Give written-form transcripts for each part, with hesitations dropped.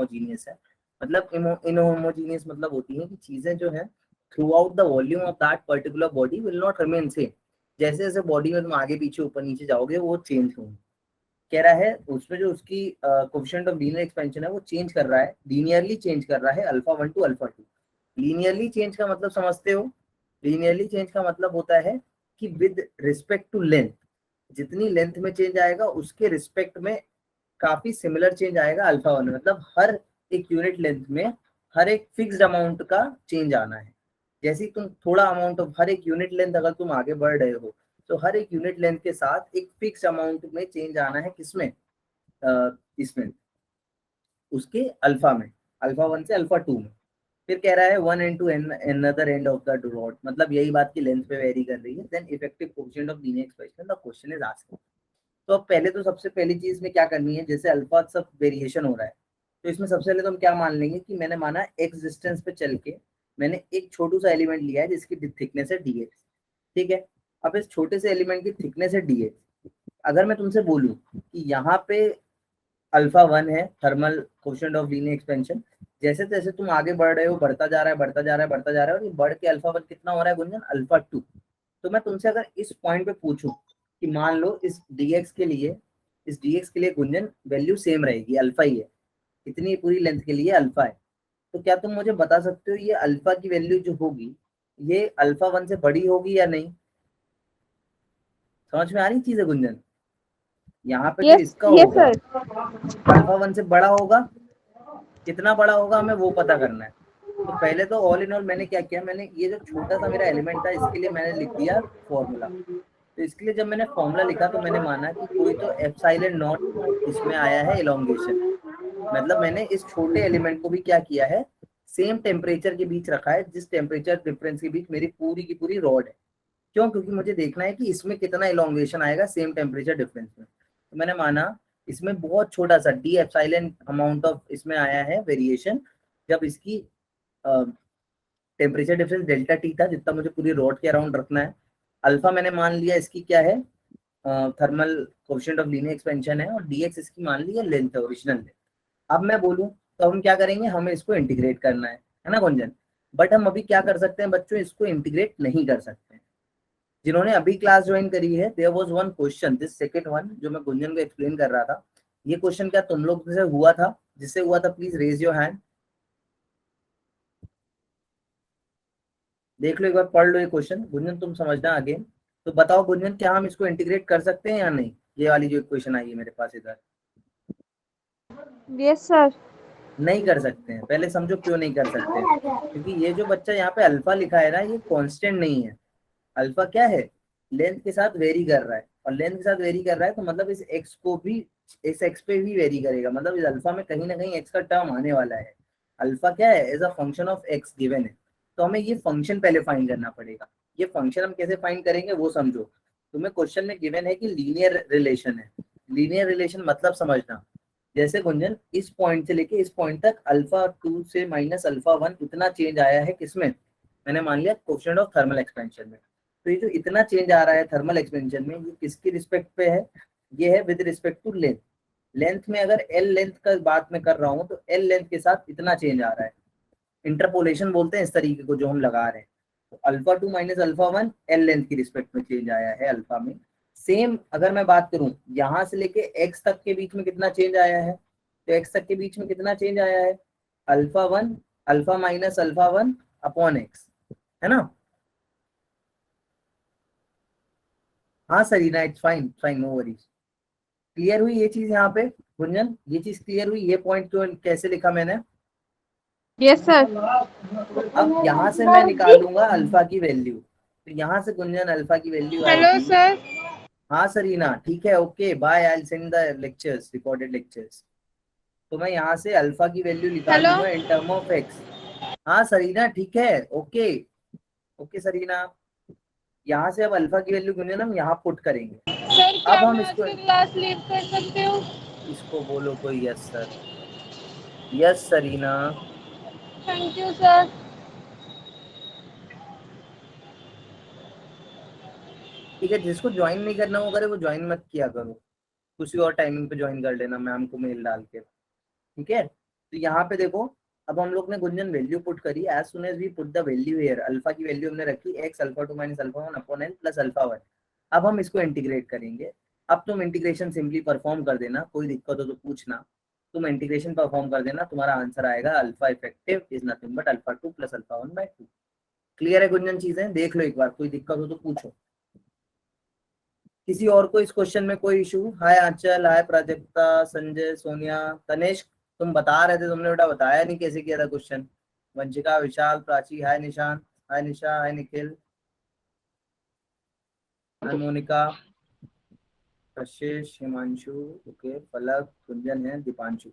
इनहोमोजीनियस है। मतलब इनहोमोजीनियस मतलब होती है कि चीजें जो है through out the volume of that particular body will not remain same. जैसे जैसे बॉडी में तुम आगे पीछे ऊपर नीचे जाओगे वो चेंज होंगे। कह रहा है उसमें जो उसकी कोएफिशिएंट ऑफ लीनियर एक्सपेंशन है वो चेंज कर रहा है, लीनियरली चेंज कर रहा है alpha 1 to alpha 2। Linearly change का मतलब समझते हो? लीनियरली चेंज का मतलब होता है कि विद रिस्पेक्ट टू लेंथ, जितनी लेंथ में चेंज आएगा उसके रिस्पेक्ट में काफी सिमिलर चेंज आएगा अल्फा 1 में। मतलब हर एक यूनिट लेंथ में हर एक फिक्स्ड अमाउंट का चेंज आना है। जैसे तुम थोड़ा अमाउंट ऑफ हर एक यूनिट लेंथ अगर तुम आगे बढ़ रहे हो तो हर एक यूनिट लेंथ के साथ एक फिक्स अमाउंट में चेंज आना है। किसमें? इसमें उसके अल्फा में, अल्फा 1 से अल्फा 2 में। फिर कह रहा है one end to another end of the rod, मतलब यही बात की लेंथ पे वेरी कर रही है। Then effective coefficient of linear expansion the question is asking. तो अब पहले तो सबसे पहली चीज में क्या करनी है, जैसे अल्फा सब वेरिएशन हो रहा है तो इसमें सबसे पहले तो हम क्या मान लेंगे कि मैंने माना एक्स डिस्टेंस पे चल के मैंने एक छोटू सा एलिमेंट लिया है जिसकी थिकनेस है dx। ठीक है, अब इस छोटे से एलिमेंट की थिकनेस है dx। अगर मैं तुमसे बोलूं कि यहाँ पे अल्फा 1 है thermal coefficient of linear expansion, जैसे जैसे तुम आगे बढ़ रहे हो बढ़ता जा रहा है बढ़ता जा रहा है बढ़ता जा रहा है और ये बढ़ के अल्फा 1 कितना हो रहा है गुंजन? अल्फा 2। तो मैं तुमसे अगर इस पॉइंट पे पूछूं कि मान लो इस dx के लिए, इस dx के लिए गुंजन वैल्यू सेम रहेगी, अल्फा ही है, इतनी पूरी लेंथ के लिए अल्फा है, तो क्या तुम मुझे बता सकते हो ये अल्फा की वैल्यू जो होगी ये अल्फा 1 से बड़ी होगी या नहीं? समझ में आ रही चीज है गुंजन? यहाँ पे जो यस इसका यस होगा सर। अल्फा 1 से बड़ा होगा, कितना बड़ा होगा हमें वो पता करना है। तो पहले तो ऑल इन ऑल मैंने क्या किया, मैंने ये जो छोटा सा मेरा एलिमेंट था इसके लिए मैंने लिख दिया फॉर्मूला। तो इसके लिए जब मैंने फॉर्मूला लिखा तो मैंने माना कि कोई तो एप्सिलॉन नॉट इसमें आया है इलोंगेशन। मतलब मैंने इस छोटे एलिमेंट को भी क्या किया है, सेम टेम्परेचर के बीच रखा है जिस टेम्परेचर डिफरेंस के बीच मेरी पूरी की पूरी रॉड है। क्यों? क्योंकि मुझे देखना है कि इसमें कितना इलोंगेशन आएगा सेम टेम्परेचर डिफरेंस में। तो मैंने माना इसमें बहुत छोटा सा डी एप्सिलॉन अमाउंट ऑफ इसमें आया है वेरिएशन, जब इसकी टेम्परेचर डिफरेंस डेल्टा टी था जितना मुझे पूरी रॉड के अराउंड रखना है। अल्फा मैंने मान लिया इसकी क्या है, thermal coefficient of linear expansion है, और dx इसकी मान ली है लेंथ है, ओरिजिनल लेंथ। अब मैं बोलूं तो हम क्या करेंगे, हमें इसको इंटीग्रेट करना है ना गुंजन? बट हम अभी क्या कर सकते हैं बच्चों, इसको इंटीग्रेट नहीं कर सकते। जिन्होंने अभी क्लास ज्वाइन करी है there was one question, this second one जो मैं गुंजन को एक्सप्लेन कर रहा था। ये क्वेश्चन क्या तुम लोग से हुआ था? जिससे हुआ था प्लीज रेज योर हैंड। देख लो एक बार पढ़ लो ये क्वेश्चन, गुंजन तुम समझना आगे। तो बताओ गुंजन क्या हम इसको इंटीग्रेट कर सकते हैं या नहीं? ये वाली जो क्वेश्चन आई है मेरे पास इधर। Yes sir. नहीं कर सकते हैं। पहले समझो क्यों नहीं कर सकते हैं। क्योंकि ये जो बच्चा यहाँ पे अल्फा लिखा है ना ये कांस्टेंट नहीं है। अल्फा क्या है? लेंथ के साथ वेरी कर रहा है, और लेंथ के साथ वेरी कर रहा है तो मतलब इस एक्स को भी, इस एक्स पे भी वेरी करेगा। मतलब इस अल्फा में कहीं ना कहीं एक्स का टर्म आने वाला है। अल्फा क्या है? As a function of x given है। तो हमें ये फंक्शन पहले फाइंड करना पड़ेगा। ये फंक्शन हम कैसे फाइंड करेंगे वो समझो। तुम्हें क्वेश्चन में गिवन है कि लीनियर रिलेशन है। लीनियर रिलेशन मतलब समझना, जैसे गुंजन इस पॉइंट से लेके इस पॉइंट तक अल्फा 2 से माइनस अल्फा 1 इतना चेंज आया है किसमें? मैंने मान लिया कोएफिशिएंट ऑफ थर्मल एक्सपेंशन में। तो ये जो इतना चेंज आ रहा है थर्मल एक्सपेंशन में, ये किसकी रिस्पेक्ट पे है? ये है with respect to length. Length में अगर एल लेंथ का बात मैं कर रहा हूँ तो एल लेंथ के साथ इतना चेंज आ रहा है। इंटरपोलेशन बोलते हैं इस तरीके को जो हम लगा रहे हैं। तो alpha 2 minus alpha 1 L length की रिस्पेक्ट में चेंज आया है अल्फा में। सेम अगर मैं बात करूं यहाँ से लेके एक्स तक के बीच में कितना चेंज आया है, तो एक्स तक के बीच में कितना चेंज आया है? Alpha 1 alpha minus alpha 1 upon x, है ना? हाँ Sarina, it's fine fine, no worries. Clear हुई ये चीज यहाँ पे गुंजन? ये चीज क्लियर हुई? ये पॉइंट क्यों कैसे लिखा मैंने? Yes sir. अब यहाँ से मैं निकालूंगा अल्फा की वैल्यू, तो यहाँ से गुंजन अल्फा की वैल्यू हेलो आएगी। सर। हाँ सरीना ठीक है, okay bye, I will send the lectures, recorded lectures. तो मैं यहाँ से अल्फा की वैल्यू हेलो। निकालूंगा इन टर्म ऑफ एक्स। हाँ सरीना ठीक है, ओके ओके सरीना। यहाँ से अब अल्फा की वैल्यू गुंजन हम यहाँ पुट करेंगे। सर अब क्या हम मैं आज इसको, की क्लास लीव कर सकती हूँ? इसको बोलो कोई yes sir. Yes Sarina. Thank you sir. ठीक है, जिसको ज्वाइन नहीं करना वो करे, वो ज्वाइन मत किया करो, किसी और टाइमिंग पे ज्वाइन कर लेना मैम को मेल डाल के, ठीक है? तो यहाँ पे देखो, अब हम लोग ने गुंजन वैल्यू पुट करी, as soon as we put the value here, alpha की वैल्यू हमने रखी x alpha 2 minus alpha 1 upon n plus alpha 1। अब हम इसको इंटीग्रेट करेंगे। अब तुम इंटीग्रेशन सिंपली परफॉर्म कर देना, कोई दिक्कत हो तो पूछना। तुम इंटीग्रेशन परफॉर्म कर देना, तुम्हारा आंसर आएगा alpha effective is nothing but alpha 2 plus alpha 1 by 2। Clear है गुंजन? चीजें देख लो एक बार, कोई दिक्कत हो तो पूछो। किसी और को इस क्वेश्चन में कोई इशू? हाय आंचल, हाय प्राजक्ता, संजय, सोनिया, तनेश। तुम बता रहे थे, तुमने बेटा बताया नहीं कैसे किया था क्वेश्चन। वंशिका, विशाल, प्राची, हाय निशान, हाय निशा, हाय निखिल, हाय मोनिका, कशिश, हिमांशु, ओके, फलक, गुंजन है, दीपांशु।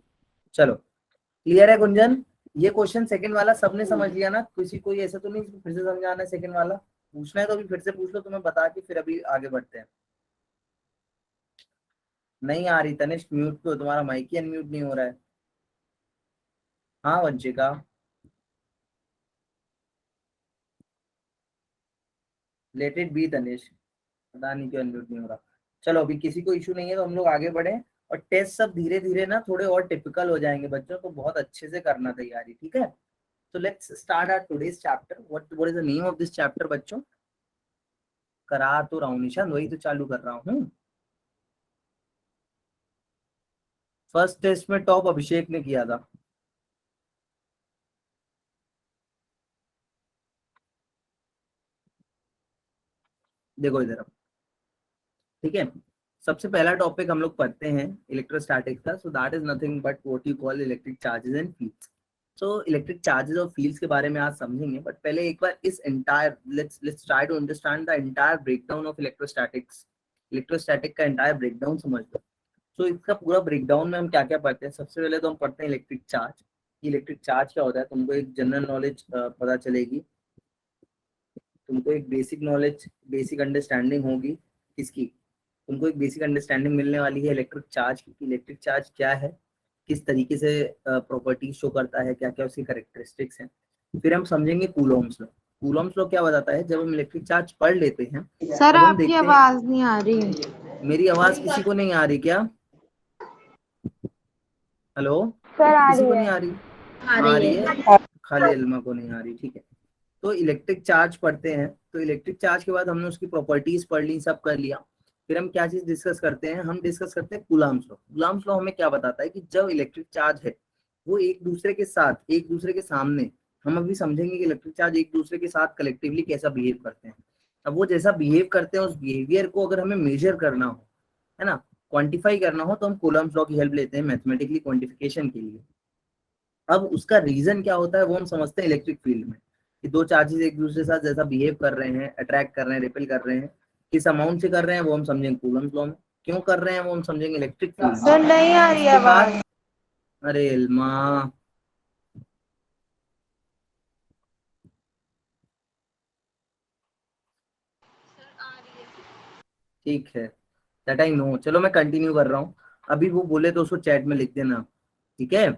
चलो क्लियर है गुंजन? ये क्वेश्चन सेकंड वाला सबने समझ लिया ना? किसी कोई ऐसा तो नहीं फिर से समझाना है सेकंड वाला? पूछना है तो अभी फिर से पूछ लो, तुम्हें बता के फिर अभी आगे बढ़ते हैं। नहीं आ रही तनिष्क, म्यूट तो तुम्हारा माइक ही अनम्यूट नहीं हो रहा है। हाँ Vanshika, let it be Tanishk, पता नहीं क्यों अनम्यूट नहीं हो रहा। चलो अभी किसी को इशू नहीं है तो हम लोग आगे बढ़े, और टेस्ट सब धीरे धीरे ना थोड़े और टिपिकल हो जाएंगे बच्चों, तो बहुत अच्छे से करना तैयारी, ठीक है? So let's start our today's chapter. What is the name of this chapter बच्चों? करा तो रहा हूँ निशान, वही तो चालू कर रहा हूँ। फर्स्ट टेस्ट में टॉप अभिषेक ने किया था। देखो इधर, ठीक है? सबसे पहला टॉपिक हम लोग पढ़ते हैं इलेक्ट्रोस्टैटिक्स का। So that is nothing but what you call electric charges and fields. So electric charges और फील्ड्स के बारे में आज समझेंगे, बट पहले एक बार इस entire let's try to understand the entire breakdown of electrostatics. Electrostatic का एंटायर ब्रेकडाउन समझ लो। सो इसका पूरा ब्रेकडाउन में हम क्या क्या पढ़ते हैं? सबसे पहले तो हम पढ़ते हैं इलेक्ट्रिक चार्ज। इलेक्ट्रिक चार्ज क्या होता है, तुमको एक जनरल नॉलेज पता चलेगी, तुमको एक बेसिक नॉलेज, बेसिक अंडरस्टैंडिंग होगी। किसकी? तुमको एक बेसिक अंडरस्टैंडिंग मिलने वाली है इलेक्ट्रिक चार्ज की। इलेक्ट्रिक चार्ज क्या है, किस तरीके से प्रॉपर्टीज शो करता है, क्या क्या उसकी कैरेक्टरिस्टिक्स हैं। फिर हम समझेंगे कूलॉम्स लॉ। कूलॉम्स लॉ क्या बताता है? जब हम इलेक्ट्रिक चार्ज पढ़ लेते हैं, सर अब हम आपकी देखते हैं। आवाज नहीं आ रही। मेरी आवाज किसी को नहीं आ रही क्या? हेलो, सर आ किसी रही को है। नहीं आ रही? आ आ रही रही है। है, खाली अलमा को नहीं आ रही, ठीक है? तो इलेक्ट्रिक चार्ज पढ़ते हैं, तो इलेक्ट्रिक चार्ज के बाद हमने उसकी प्रॉपर्टीज पढ़ ली, सब कर लिया। फिर हम क्या चीज डिस्कस करते हैं? हम डिस्कस करते हैं कूलम्स लॉ। कूलम्स लॉ हमें क्या बताता है कि जब इलेक्ट्रिक चार्ज है वो एक दूसरे के साथ, एक दूसरे के सामने, हम अभी समझेंगे कि इलेक्ट्रिक चार्ज एक दूसरे के साथ कलेक्टिवली कैसा बिहेव करते हैं। अब वो जैसा बिहेव करते हैं, उस बिहेवियर को अगर हमें मेजर करना हो, है ना, क्वांटिफाई करना हो, तो हम कूलम्स लॉ की हेल्प लेते हैं मैथमेटिकली क्वांटिफिकेशन के लिए। अब उसका रीजन क्या होता है वो हम समझते हैं इलेक्ट्रिक फील्ड में, कि दो चार्जेस एक दूसरे के साथ जैसा बिहेव कर रहे हैं, अट्रैक्ट कर रहे हैं, रिपेल कर रहे हैं, किस अमाउंट से कर रहे हैं वो हम समझेंगे कूलम्स लॉ में, क्यों कर रहे हैं वो हम समझेंगे इलेक्ट्रिक फील्ड में। सर नहीं आ रही उसके बाद, आवाज। अरे इल्मा, ठीक है, दैट आई नो। चलो मैं कंटिन्यू कर रहा हूँ, अभी वो बोले तो उसको चैट में लिख देना, ठीक है?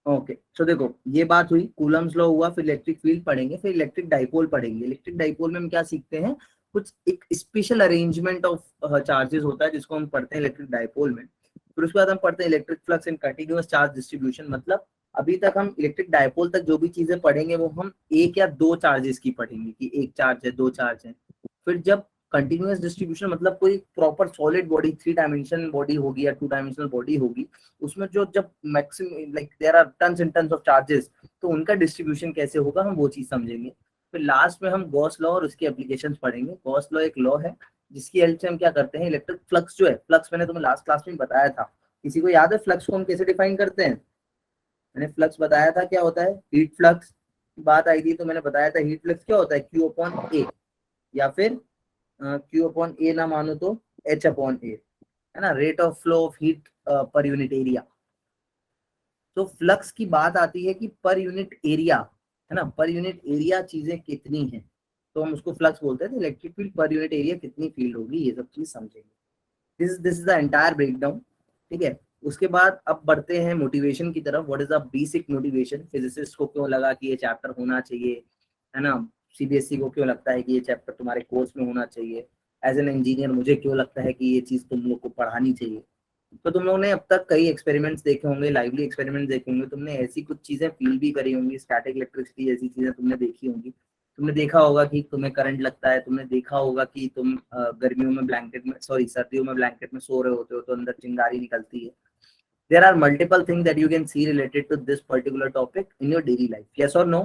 ओके, सो देखो ये बात हुई, कूलम्स लॉ हुआ, फिर इलेक्ट्रिक फील्ड पढ़ेंगे, फिर इलेक्ट्रिक डाइपोल पढ़ेंगे। इलेक्ट्रिक डाइपोल में हम क्या सीखते हैं? कुछ एक स्पेशल अरेंजमेंट ऑफ चार्जेस होता है जिसको हम पढ़ते हैं इलेक्ट्रिक डाइपोल में। फिर उसके बाद हम पढ़ते हैं electric flux and continuous charge distribution. मतलब अभी तक हम इलेक्ट्रिक डाइपोल तक जो भी चीजें पढ़ेंगे वो हम एक या दो चार्जेस की पढ़ेंगे, कि एक चार्ज है, दो चार्ज है। फिर जब कंटिन्यूअस डिस्ट्रीब्यूशन, मतलब कोई proper solid body, 3 dimensional body होगी या 2 डायमेंशनल बॉडी होगी, उसमें जो जब maximum like there are tons and tons of charges, तो उनका डिस्ट्रीब्यूशन कैसे होगा हम वो चीज समझेंगे। फिर लास्ट में हम गॉस लॉ और उसकी एप्लीकेशंस पढ़ेंगे। गॉस लॉ एक लॉ है जिसकी हेल्प से हम क्या करते हैं, इलेक्ट्रिक फ्लक्स जो है, फ्लक्स मैंने तुम्हें लास्ट क्लास में बताया था। किसी को याद है फ्लक्स को हम कैसे डिफाइन करते हैं? मैंने फ्लक्स बताया था क्या होता है, हीट फ्लक्स की बात आई थी तो मैंने बताया था हीट फ्लक्स क्या होता है, क्यू अपॉन ए, या फिर क्यू अपॉन ए ना मानो तो एच अपॉन ए, है ना, rate of flow of heat per unit area. तो फ्लक्स की बात आती है कि पर यूनिट एरिया, है ना, पर यूनिट एरिया चीजें कितनी हैं, तो हम उसको फ्लक्स बोलते हैं। तो electric field per unit area कितनी फील्ड होगी, ये सब चीज समझेंगे। This is the entire breakdown, ठीक है? उसके बाद अब बढ़ते हैं मोटिवेशन की तरफ। What is the basic motivation? Physicist को क्यों लगा कि ये चैप्टर होना चाहिए, है ना? सीबीएसई को क्यों लगता है कि ये चैप्टर तुम्हारे कोर्स में होना चाहिए? एज एन इंजीनियर मुझे क्यों लगता है कि ये चीज तुम लोग को पढ़ानी चाहिए? तो तुम लोगों ने अब तक कई एक्सपेरिमेंट्स देखे होंगे, लाइवली एक्सपेरिमेंट्स देखे होंगे, तुमने ऐसी कुछ चीजें फील भी करी होंगी, स्टैटिक इलेक्ट्रिसिटी जैसी चीजें तुमने देखी होंगी। तुमने देखा होगा कि तुम्हें करंट लगता है, तुमने देखा होगा कि तुम गर्मियों में ब्लैंकेट में, सॉरी सर्दियों में ब्लैंकेट में सो रहे होते हो तो अंदर चिंगारी निकलती है। There are multiple things that you can see related to this particular topic in your daily life. Yes or no?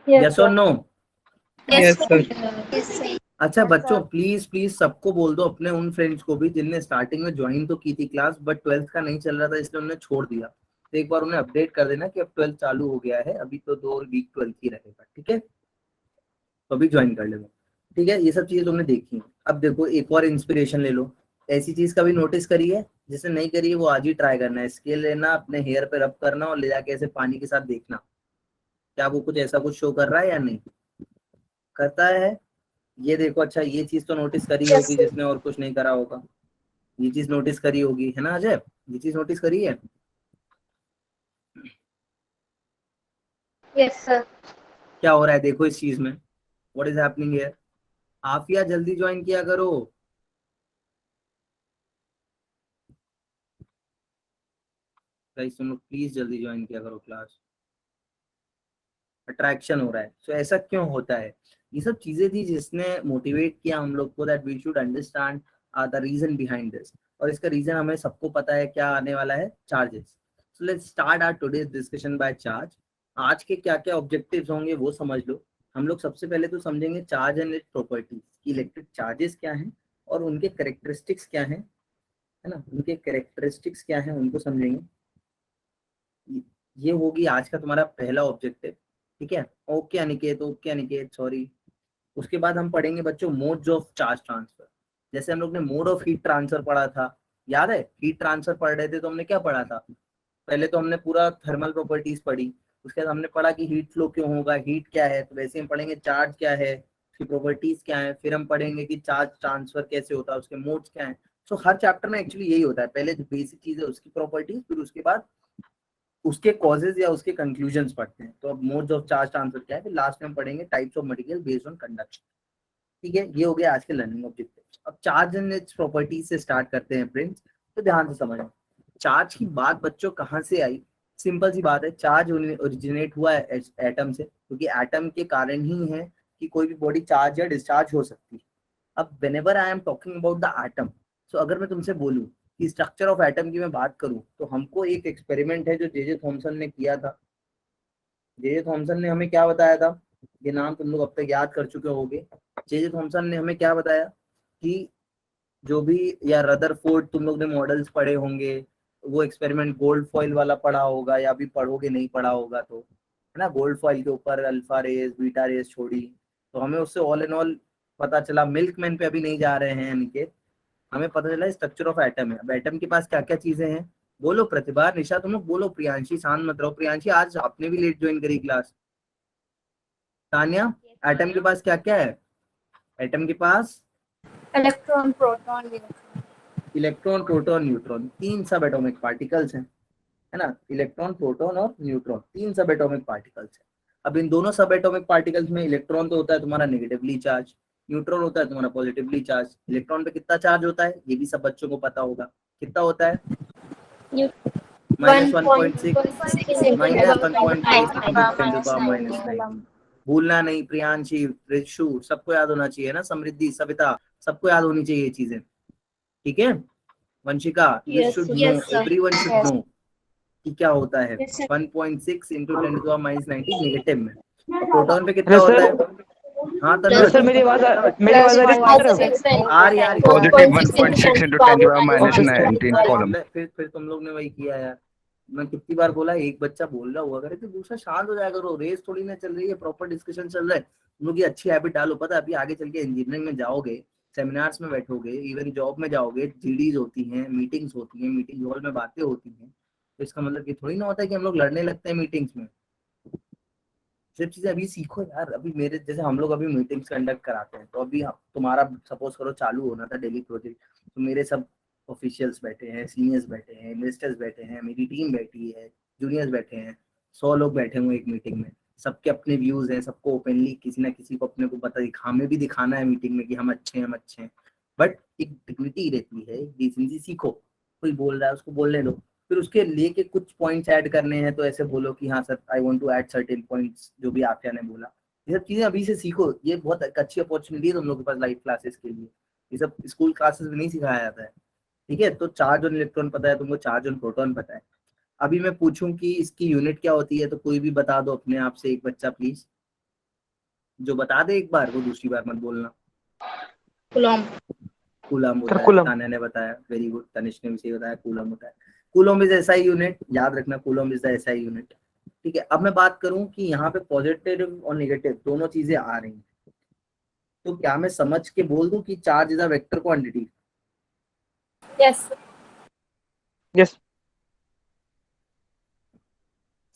Yes or no? Yes, sir. अच्छा बच्चों, प्लीज प्लीज सबको बोल दो, अपने उन फ्रेंड्स को भी जिनने स्टार्टिंग में ज्वाइन तो की थी क्लास, बट 12th का नहीं चल रहा था इसलिए उन्होंने छोड़ दिया, तो एक बार उन्हें अपडेट कर देना कि अब 12th चालू हो गया है, अभी तो 2 वीक 12th ही रहेगा, ठीक है? तो अभी ज्वाइन कर लेना, ठीक है? ये सब चीजें तुमने देखी हैं। अब देखो एक और इंस्पिरेशन ले लो, ऐसी चीज कभी नोटिस करी है? जिसने नहीं करी है वो आज ही ट्राई करना है, स्केल लेना, अपने हेयर पे रब करना और ले जाके ऐसे पानी के साथ देखना क्या वो कुछ ऐसा कुछ शो कर रहा है या नहीं करता है। ये देखो, अच्छा ये चीज तो नोटिस करी होगी जिसने और कुछ नहीं करा होगा, ये चीज नोटिस करी होगी, है ना अजय? ये चीज नोटिस करी है? Yes, sir. क्या हो रहा है देखो इस चीज में, what is happening here? Afiya जल्दी ज्वाइन किया करो, गाइस तुम लोग प्लीज जल्दी ज्वाइन किया करो क्लास, अट्रैक्शन हो रहा है। सो ऐसा क्यों होता है? ये सब चीजें थी जिसने मोटिवेट किया हम लोग को that we should understand the reason behind this, और इसका रीजन हमें सबको पता है क्या आने वाला है, charges. So let's start our today's discussion by charge. आज के क्या क्या ऑब्जेक्टिव्स होंगे वो समझ लो। हम लोग सबसे पहले तो समझेंगे charge and its properties, electric charges क्या हैं और उनके कैरेक्टरिस्टिक्स क्या हैं, है ना? उनके कैरेक्टरिस्टिक्स क्या हैं उनको समझेंगे। ये होगी आज का तुम्हारा पहला ऑब्जेक्टिव, ठीक है? Okay Aniket, okay Aniket, sorry. उसके बाद हम पढ़ेंगे बच्चों मोड्स ऑफ चार्ज ट्रांसफर। जैसे हम लोग ने मोड ऑफ हीट ट्रांसफर पढ़ा था, याद है? हीट ट्रांसफर पढ़ रहे थे तो हमने क्या पढ़ा था? पहले तो हमने पूरा थर्मल प्रॉपर्टीज पढ़ी, उसके बाद हमने पढ़ा कि हीट फ्लो क्यों होगा, हीट क्या है, तो वैसे हम पढ़ेंगे चार्ज क्या है, उसकी प्रॉपर्टीज क्या है, फिर हम पढ़ेंगे कि चार्ज ट्रांसफर कैसे होता है, उसके मोड्स क्या है। सो हर चैप्टर में एक्चुअली यही होता है, पहले जो बेसिक चीज है उसकी प्रॉपर्टीज, फिर उसके बाद उसके कॉजेज या उसके कंक्लूजन्स पढ़ते हैं। तो अब मोड्स ऑफ चार्ज ट्रांसफर क्या है, फिर लास्ट में हम पढ़ेंगे types of material based on conduction, ठीक है? ये हो गया आज के लर्निंग ऑब्जेक्टिव। अब चार्ज एंड इट्स प्रॉपर्टीज से स्टार्ट करते हैं फ्रेंड्स, तो ध्यान से समझो। चार्ज की बात बच्चों कहाँ से आई? सिंपल सी बात है, चार्ज ओरिजिनेट हुआ है एटम से, क्योंकि एटम के कारण ही है कि कोई भी बॉडी चार्ज या डिस्चार्ज हो सकती है। अब whenever I am talking about the atom, so अगर मैं तुमसे बोलूं कि स्ट्रक्चर ऑफ एटम की मैं बात करूं, तो हमको एक एक्सपेरिमेंट है जो जे थॉमसन ने किया था। जे थॉमसन ने हमें क्या बताया था? ये नाम तुम लोग अब तक याद कर चुके होंगे। जे थॉमसन ने हमें क्या बताया कि जो भी, या रदरफोर्ड तुम लोग ने मॉडल्स पढ़े होंगे, वो एक्सपेरिमेंट गोल्ड फॉइल वाला पढ़ा होगा, या भी पढ़ोगे नहीं पढ़ा होगा तो, है ना? गोल्ड फॉइल के ऊपर अल्फा रेस बीटा रेस छोड़ी, तो हमें उससे ऑल इन ऑल पता चला। मिल्कमैन पे अभी नहीं जा रहे हैं इनके, हमें पता चला स्ट्रक्चर ऑफ एटम है। अब एटम के पास क्या क्या चीजें हैं? बोलो प्रतिभा, निशा, तुम लोग बोलो, प्रियांशी शांत मत रहो। प्रियांशी आज आपने भी लेट ज्वाइन करी क्लास। तान्या, एटम के पास क्या क्या है? एटम के पास Electron, proton, neutron. Electron proton neutron, 3 सब एटॉमिक पार्टिकल्स हैं, है ना? इलेक्ट्रॉन प्रोटॉन और न्यूट्रॉन, 3 सब एटॉमिक पार्टिकल्स हैं। अब इन दोनों सब एटॉमिक पार्टिकल्स में इलेक्ट्रॉन तो होता है तुम्हारा नेगेटिवली चार्ज, न्यूट्रॉन होता है तुम्हारा पॉजिटिवली चार्ज। इलेक्ट्रॉन पे कितना चार्ज होता है ये भी सब बच्चों को पता होगा, कितना होता है? -1.6 -1.6 इंटू 10⁻⁹। भूलना नहीं, प्रियांशी, रिशु, सबको याद होना चाहिए ना, समृद्धि, सविता, सबको याद होनी चाहिए ये चीजें, ठीक है? Vanshika, you should know, everyone should know कि क्या होता है। 1.6 इंटू 10⁻⁹ नेगेटिव में। और प्रोटॉन पे कितना हेलो होता सर। है? हाँ हेलो सर, तनुज, मेरी आवाज आ रही है सर? आ रही है। Positive 1.6 into 10⁻⁹ column. फिर तुम लोग ने वही किया यार, मैं कितनी बार बोला, एक बच्चा बोल रहा हुआ करे तो दूसरा शांत हो जाया करो। रेस थोड़ी ना चल रही है, प्रॉपर डिस्कशन चल रहा है। तुम लोग ये अच्छी हैबिट डालो, पता है अभी आगे चल के इंजीनियरिंग में जाओगे, सेमिनार्स में बैठोगे, इवन जॉब में जाओगे, जीडीज होती हैं, मीटिंग्स होती हैं, मीटिंग हॉल में बातें होती हैं, तो इसका मतलब ये थोड़ी ना होता है कि हम लोग लड़ने लगते हैं मीटिंग्स में। सिर्फ चीजें अभी सीखो यार। अभी मेरे जैसे हम लोग अभी मीटिंग्स कंडक्ट कराते हैं, तो अभी तुम्हारा सपोज करो चालू होना था डेली प्रोजेक्ट, तो मेरे सब ऑफिशियल्स बैठे हैं, सीनियर्स बैठे हैं, इन्वेस्टर्स बैठे हैं, मेरी टीम बैठी है, जूनियर्स बैठे हैं, 100 लोग बैठे हुए एक मीटिंग में। सबके अपने व्यूज हैं, सबको ओपनली किसी ना किसी को अपने को हमें भी दिखाना है मीटिंग में कि हम अच्छे हैं, बट एक डिग्निटी रहती है, डिसेंसी सीखो। कोई बोल रहा है उसको बोलने दो, फिर उसके लेके कुछ पॉइंट्स ऐड करने हैं तो ऐसे बोलो कि हाँ sir I want to add certain points, जो भी आफिया ने बोला। ये सब चीजें अभी से सीखो, ये बहुत अच्छी अपॉर्चुनिटी है तुम लोगों के पास लाइव क्लासेस के लिए। ये सब स्कूल क्लासेस में नहीं सिखाया जाता है, ठीक है। तो चार्ज ऑन इलेक्ट्रॉन पता है तुमको, चार्ज ऑन प्रोटॉन पता है। अभी मैं पूछूं कि इसकी यूनिट क्या होती है तो कोई भी बता दो अपने आप से, एक बच्चा प्लीज, जो बता दे एक बार वो दूसरी बार मत बोलना। कूलम। कूलम होता है, कूलम। तान्या ने बताया, वेरी गुड। तनिष्क ने भी सही बताया, कूलम होता है। कूलम इज एसआई यूनिट, याद रखना, coulomb is the SI unit, ठीक है। अब मैं बात करूं कि यहाँ पे पॉजिटिव और नेगेटिव दोनों चीजें आ रही हैं, तो क्या मैं समझ के बोल दूं कि charge is a vector quantity? Yes. Yes.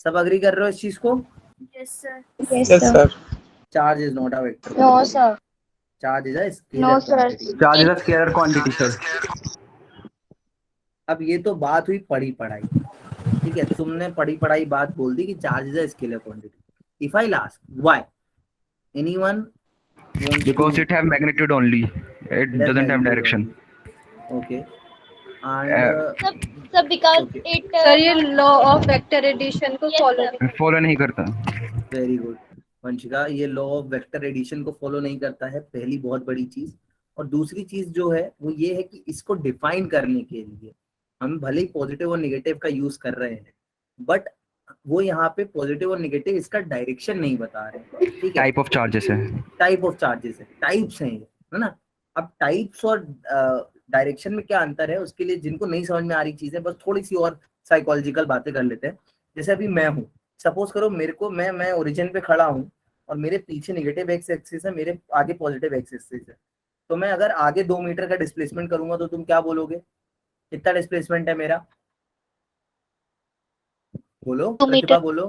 सब अग्री कर रहे हो इस चीज को? Yes sir. Yes, yes sir. Sir. Charge is not a vector, No, sir. Charge is a scalar No, sir. Quantity. Charge is a scalar quantity, sir. अब ये तो बात हुई पढ़ी पढ़ाई, ठीक है, तुमने पढ़ी पढ़ाई बात बोल दी कि charge is a scalar quantity. If I ask why, anyone wants Because to it have magnitude only. It let doesn't have magnitude direction. only. Okay, and सब बिकॉज okay, इट सर ये लॉ ऑफ वेक्टर एडिशन को follow Follow नहीं करता. Very good Vanshika, ये law of vector addition को follow नहीं करता है, पहली बहुत बड़ी चीज। और दूसरी चीज जो है वो ये है कि इसको डिफाइन करने के लिए हम भले ही पॉजिटिव और निगेटिव का यूज कर रहे हैं, बट वो यहाँ पे पॉजिटिव और निगेटिव इसका डायरेक्शन नहीं बता रहे हैं, ठीक है। Type of charges है. टाइप ऑफ चार्जेस है, टाइप्स हैं ये, है ना। अब टाइप्स और डायरेक्शन में क्या अंतर है, उसके लिए जिनको नहीं समझ में आ रही चीजें, बस थोड़ी सी और साइकोलॉजिकल बातें कर लेते हैं। जैसे अभी मैं हूँ, सपोज करो मेरे को, मैं ओरिजिन पे खड़ा हूँ और मेरे पीछे नेगेटिव एक्स एक्सिस है, मेरे आगे पॉजिटिव एक्स एक्सिस है। तो मैं अगर आगे 2 मीटर का डिस्प्लेसमेंट करूंगा तो तुम क्या बोलोगे, कितना डिस्प्लेसमेंट है मेरा? बोलो प्रतिभा, बोलो।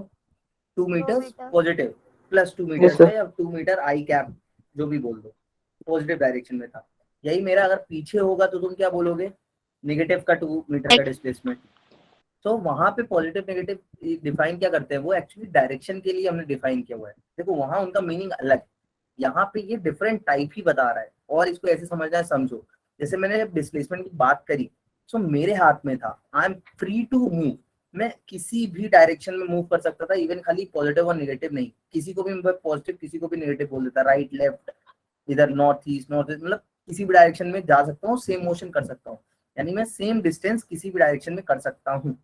2 metre positive plus 2 metre sir. है, या 2 मीटर आई कैप, जो भी बोल दो, पॉजिटिव डायरेक्शन में था। यही मेरा अगर पीछे होगा तो तुम क्या बोलोगे, नेगेटिव का 2 मीटर का डिस्प्लेसमेंट। तो वहां पे पॉजिटिव नेगेटिव डिफाइन क्या करते हैं, वो एक्चुअली डायरेक्शन के लिए हमने डिफाइन किया हुआ है। देखो वहां उनका मीनिंग अलग, यहाँ पे ये डिफरेंट टाइप ही बता रहा है। और इसको ऐसे समझना है, समझो जैसे मैंने जब डिस्प्लेसमेंट की बात करी, तो मेरे हाथ में था, I am free to move, मैं किसी भी डायरेक्शन में मूव कर सकता था, इवन खाली पॉजिटिव और नेगेटिव नहीं, किसी को भी मैं पॉजिटिव किसी को भी नेगेटिव बोल देता, राइट लेफ्ट, इधर नॉर्थ ईस्ट मतलब किसी भी डायरेक्शन में जा सकता हूँ, सेम मोशन कर सकता हूँ, यानी मैं सेम डिस्टेंस किसी भी डायरेक्शन में कर सकता हूँ।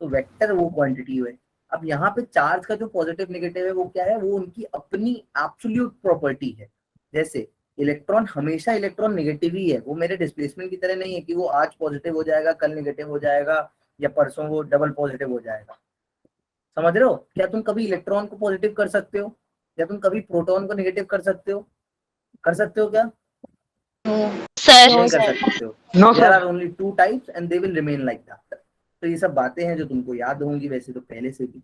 तो वेक्टर वो क्वांटिटी है। अब यहाँ पे चार्ज का जो पॉजिटिव नेगेटिव है वो क्या है, वो उनकी अपनी एब्सोल्यूट प्रॉपर्टी है। जैसे इलेक्ट्रॉन हमेशा इलेक्ट्रॉन नेगेटिव ही है, वो मेरे डिस्प्लेसमेंट की तरह नहीं है कि वो आज पॉजिटिव हो जाएगा, कल नेगेटिव हो जाएगा, या परसों वो डबल पॉजिटिव हो जाएगा। समझ रहे हो? क्या तुम कभी इलेक्ट्रॉन को पॉजिटिव कर सकते हो, या तुम कभी प्रोटॉन को नेगेटिव कर सकते हो? कर सकते हो क्या? सर नहीं कर सकते हो। No, there sir. Are only 2 types and they will remain like that. तो ये सब बातें हैं जो तुमको याद होंगी वैसे तो पहले से भी।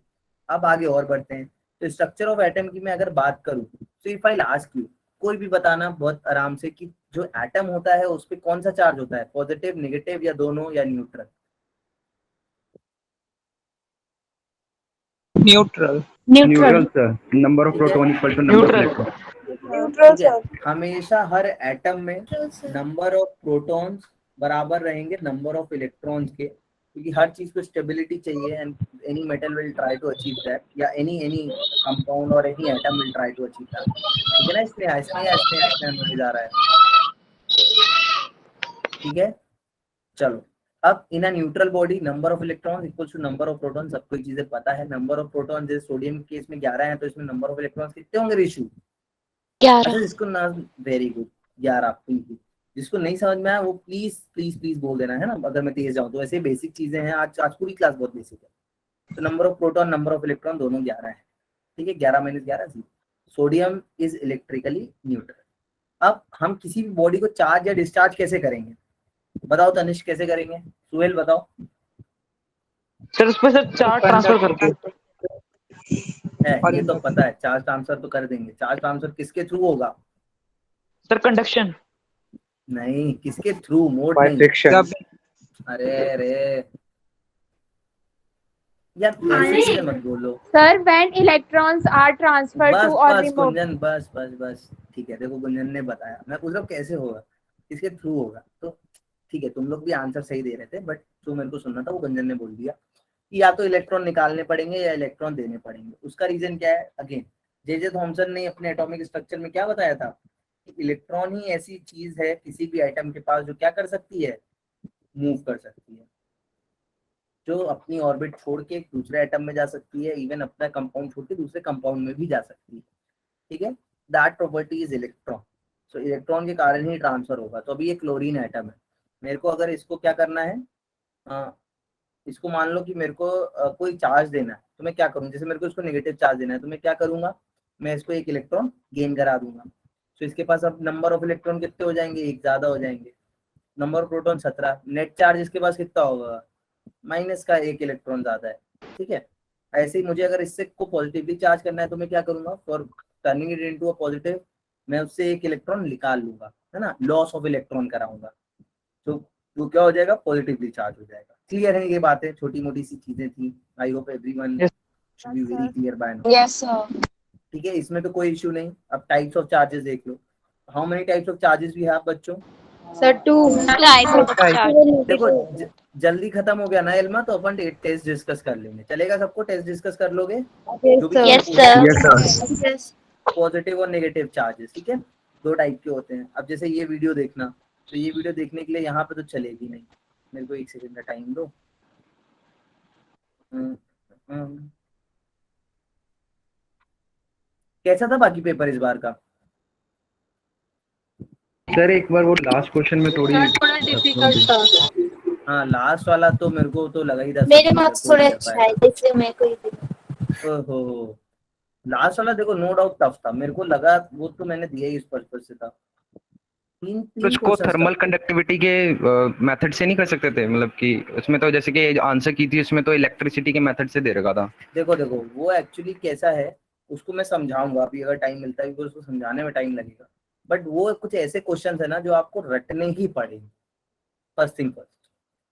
अब आगे और बढ़ते हैं। तो स्ट्रक्चर ऑफ एटम की मैं अगर बात करूं, तो इफ आई आस्क यू, कोई भी बताना बहुत आराम से कि जो एटम होता है उस पे कौन सा चार्ज होता है, पॉजिटिव नेगेटिव या दोनों या neutral? Neutral. Neutral, sir. Number of ठीक है, proton equal to number of Neutral. electron. ठीक है, हमेशा हर एटम में नंबर ऑफ प्रोटॉन्स बराबर रहेंगे नंबर ऑफ इलेक्ट्रॉन्स के, क्योंकि हर चीज को स्टेबिलिटी चाहिए, and any metal will try to achieve that, या एनी कंपाउंड और any atom will try to achieve that. ठीक है ना, इसमें नॉलेज आ रहा है, ठीक है। चलो, अब in a neutral body number of electron equals to number of proton, सबको चीजें पता है। नंबर ऑफ प्रोटॉन जैसे सोडियम के केस में 11 है, तो इसमें नंबर ऑफ इलेक्ट्रॉन्स कितने होंगे रिशु? 11. अच्छा, जिसको ना, वेरी गुड, 11। जिसको नहीं समझ में आया वो प्लीज प्लीज प्लीज बोल देना, है ना, अगर मैं तेज जाऊँ तो। ऐसे बेसिक चीजें हैं, आज पूरी क्लास बहुत बेसिक है। तो number of proton number of electron दोनों 11 है, ठीक है। 11 - 11 0। Sodium is electrically neutral. अब हम किसी भी बॉडी को चार्ज या डिस्चार्ज कैसे करेंगे, बताओ तनिष्क, कैसे करेंगे? सुहेल बताओ। सर उस पर सर चार्ज ट्रांसफर करते हैं. ये तो पता है, चार्ज ट्रांसफर तो कर देंगे। चार्ज ट्रांसफर किसके थ्रू होगा? Sir conduction. नहीं, किसके थ्रू, मोड By नहीं। friction. अरे यार ऐसे चीजें मत बोलो। Sir, when electrons are transferred बस to or बस removed. गुंजन, बस बस बस ठीक है। देखो गुंजन ने बताया, मैं पूछ रहा हूँ कैसे होगा, इसके थ्रू होगा। तो ठीक है, तुम लोग भी आंसर सही दे रहे थे, बट जो मेरे को सुनना था वो गुंजन ने बोल दिया कि या तो इलेक्ट्रॉन निकालने पड़ेंगे या इलेक्ट्रॉन देने पड़ेंगे। उसका रीजन क्या है? अगेन जे थॉमसन ने अपने एटॉमिक स्ट्रक्चर में क्या बताया था कि इलेक्ट्रॉन ही ऐसी चीज है किसी भी आइटम के पास जो क्या कर सकती है, मूव कर सकती है, जो अपनी ऑर्बिट छोड़ के एक दूसरे एटम में जा सकती है, इवन अपना कंपाउंड छोड़ के दूसरे कंपाउंड में भी जा सकती है। ठीक है, that property is electron. So electron के कारण ही ट्रांसफर होगा। तो अभी ये क्लोरीन एटम है, मेरे को अगर इसको क्या करना है, इसको मान लो कि मेरे को कोई चार्ज देना है, तो मैं क्या करूँ? जैसे मेरे को इसको नेगेटिव चार्ज देना है, तो मैं क्या करूंगा, मैं इसको एक इलेक्ट्रॉन गेन करा दूंगा। तो इसके पास अब नंबर ऑफ इलेक्ट्रॉन कितने हो जाएंगे? एक ज्यादा हो जाएंगे। Number of proton 17, net charge इसके पास कितना होगा? माइनस का एक इलेक्ट्रॉन ज्यादा है। ठीक है, ऐसे ही मुझे अगर इससे को पॉजिटिवली चार्ज करना है तो मैं क्या करूंगा, for turning it into a positive, मैं उससे एक इलेक्ट्रॉन निकाल लूंगा, है ना, लॉस ऑफ इलेक्ट्रॉन कराऊंगा। तो वो क्या हो जाएगा? पॉजिटिवली चार्ज हो जाएगा। क्लियर है ये बातें? छोटी मोटी सी चीजें थी। I hope everyone Yes. Should be very clear by now. Yes, sir. ठीक है, इसमें तो कोई इश्यू नहीं। अब टाइप्स ऑफ चार्जेस देख लो। How many types of charges we have बच्चों? Sir, 2. Type of charge. देखो जल्दी खत्म हो गया ना इल्मा, तो अपन टेस्ट डिस्कस कर लेंगे। चलेगा सबको? टेस्ट डिस्कस कर लोगे? Yes, जो भी sir. चीजें Yes, पूछी sir. जाएंगी। Yes. पॉजिटिव और नेगेटिव चार्जेस, ठीक है, दो टाइप के होते हैं। अब जैसे ये वीडियो देखना, तो ये वीडियो देखने के लिए यहाँ पे तो चलेगी नहीं। मेरे को एक सेकंड का टाइम दो। कैसा था बाकी पेपर इस बार का? सर एक बार वो लास्ट क्वेश्चन में थोड़ी थोड़ा डिफिकल्ट था। हाँ, लास्ट वाला तो मेरे को तो लगा ही था मेरे सब मार्क्स कोई थोड़े नहीं कर अच्छा है, पाएगा। इसलिए मैं कोई भी। ओहो, लास्ट वाला देखो नो डाउट टफ था, मेरे को लगा वो तो मैंने दिया ही इस पर्पस से था। तीन तो तीन इसको क्वेश्चंस थर्मल टफ थे। कंडक्टिविटी के मेथड से नहीं कर सकते थे? मतलब कि उसमें तो जैसे कि आंसर की थी उसमें तो इलेक्ट्रिसिटी के मेथड से दे रखा था। देखो देखो वो एक्चुअली कैसा है, उसको मैं समझाऊंगा अभी, अगर टाइम मिलता है, क्योंकि उसको समझाने में टाइम लगेगा। बट वो कुछ ऐसे क्वेश्चंस है ना जो आपको रटने ही पड़ेंगे, फर्स्ट थिंग फर्स्ट।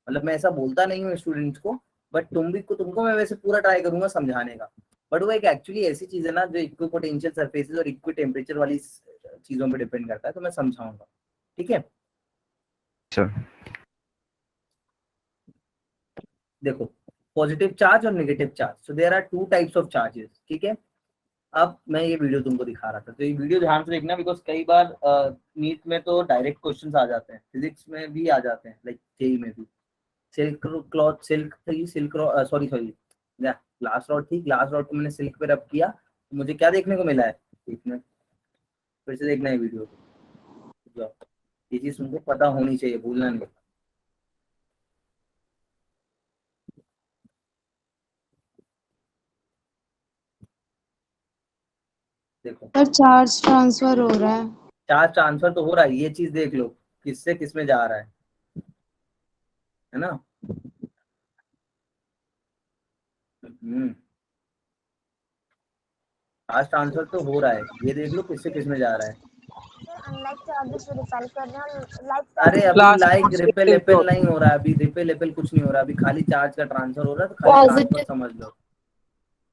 मतलब मैं ऐसा बोलता नहीं हूँ स्टूडेंट्स को, बट तुमको मैं वैसे पूरा ट्राई करूंगा समझाने का। बट वो एक एक्चुअली ऐसी चीज है ना जो इक्वी पोटेंशियल सरफेसेस और इक्वी टेम्परेचर वाली चीजों पे डिपेंड करता है, तो मैं समझाऊंगा। ठीक है, सर देखो पॉजिटिव चार्ज और negative charge, so there are two types of charges. ठीक है, अब मैं ये वीडियो तुमको दिखा रहा था, तो ये वीडियो ध्यान से देखना, बिकॉज कई बार नीट में तो डायरेक्ट क्वेश्चंस आ जाते हैं, फिजिक्स में भी आ जाते हैं, लाइक जेई में भी। सिल्क क्लॉथ, सिल्क थी, silk sorry sorry glass rod थी, ग्लास रॉड को मैंने सिल्क पे रब किया, तो मुझे क्या देखने को मिला है? एक मिनट, फिर से देखना है वीडियो को, ये चीज तुमको पता होनी चाहिए, भूलना नहीं। देखो Sir, charge transfer हो रहा है. चार्ज ट्रांसफर तो हो रहा है, ये चीज देख लो किससे किस में जा रहा है ना। चार्ज ट्रांसफर तो हो रहा है, ये देख लो किससे किस में जा रहा है। अनलाइक चार्जेस को रिपेल करने और लाइक अरे अभी Last लाइक रिपेल positive एपेल नहीं हो रहा है, अभी रिपेल एपेल कुछ नहीं हो रहा है, अभी खाली चार्ज का ट्रांसफर हो रहा है, तो खाली ट्रांसफर पॉजिटिव। समझ लो।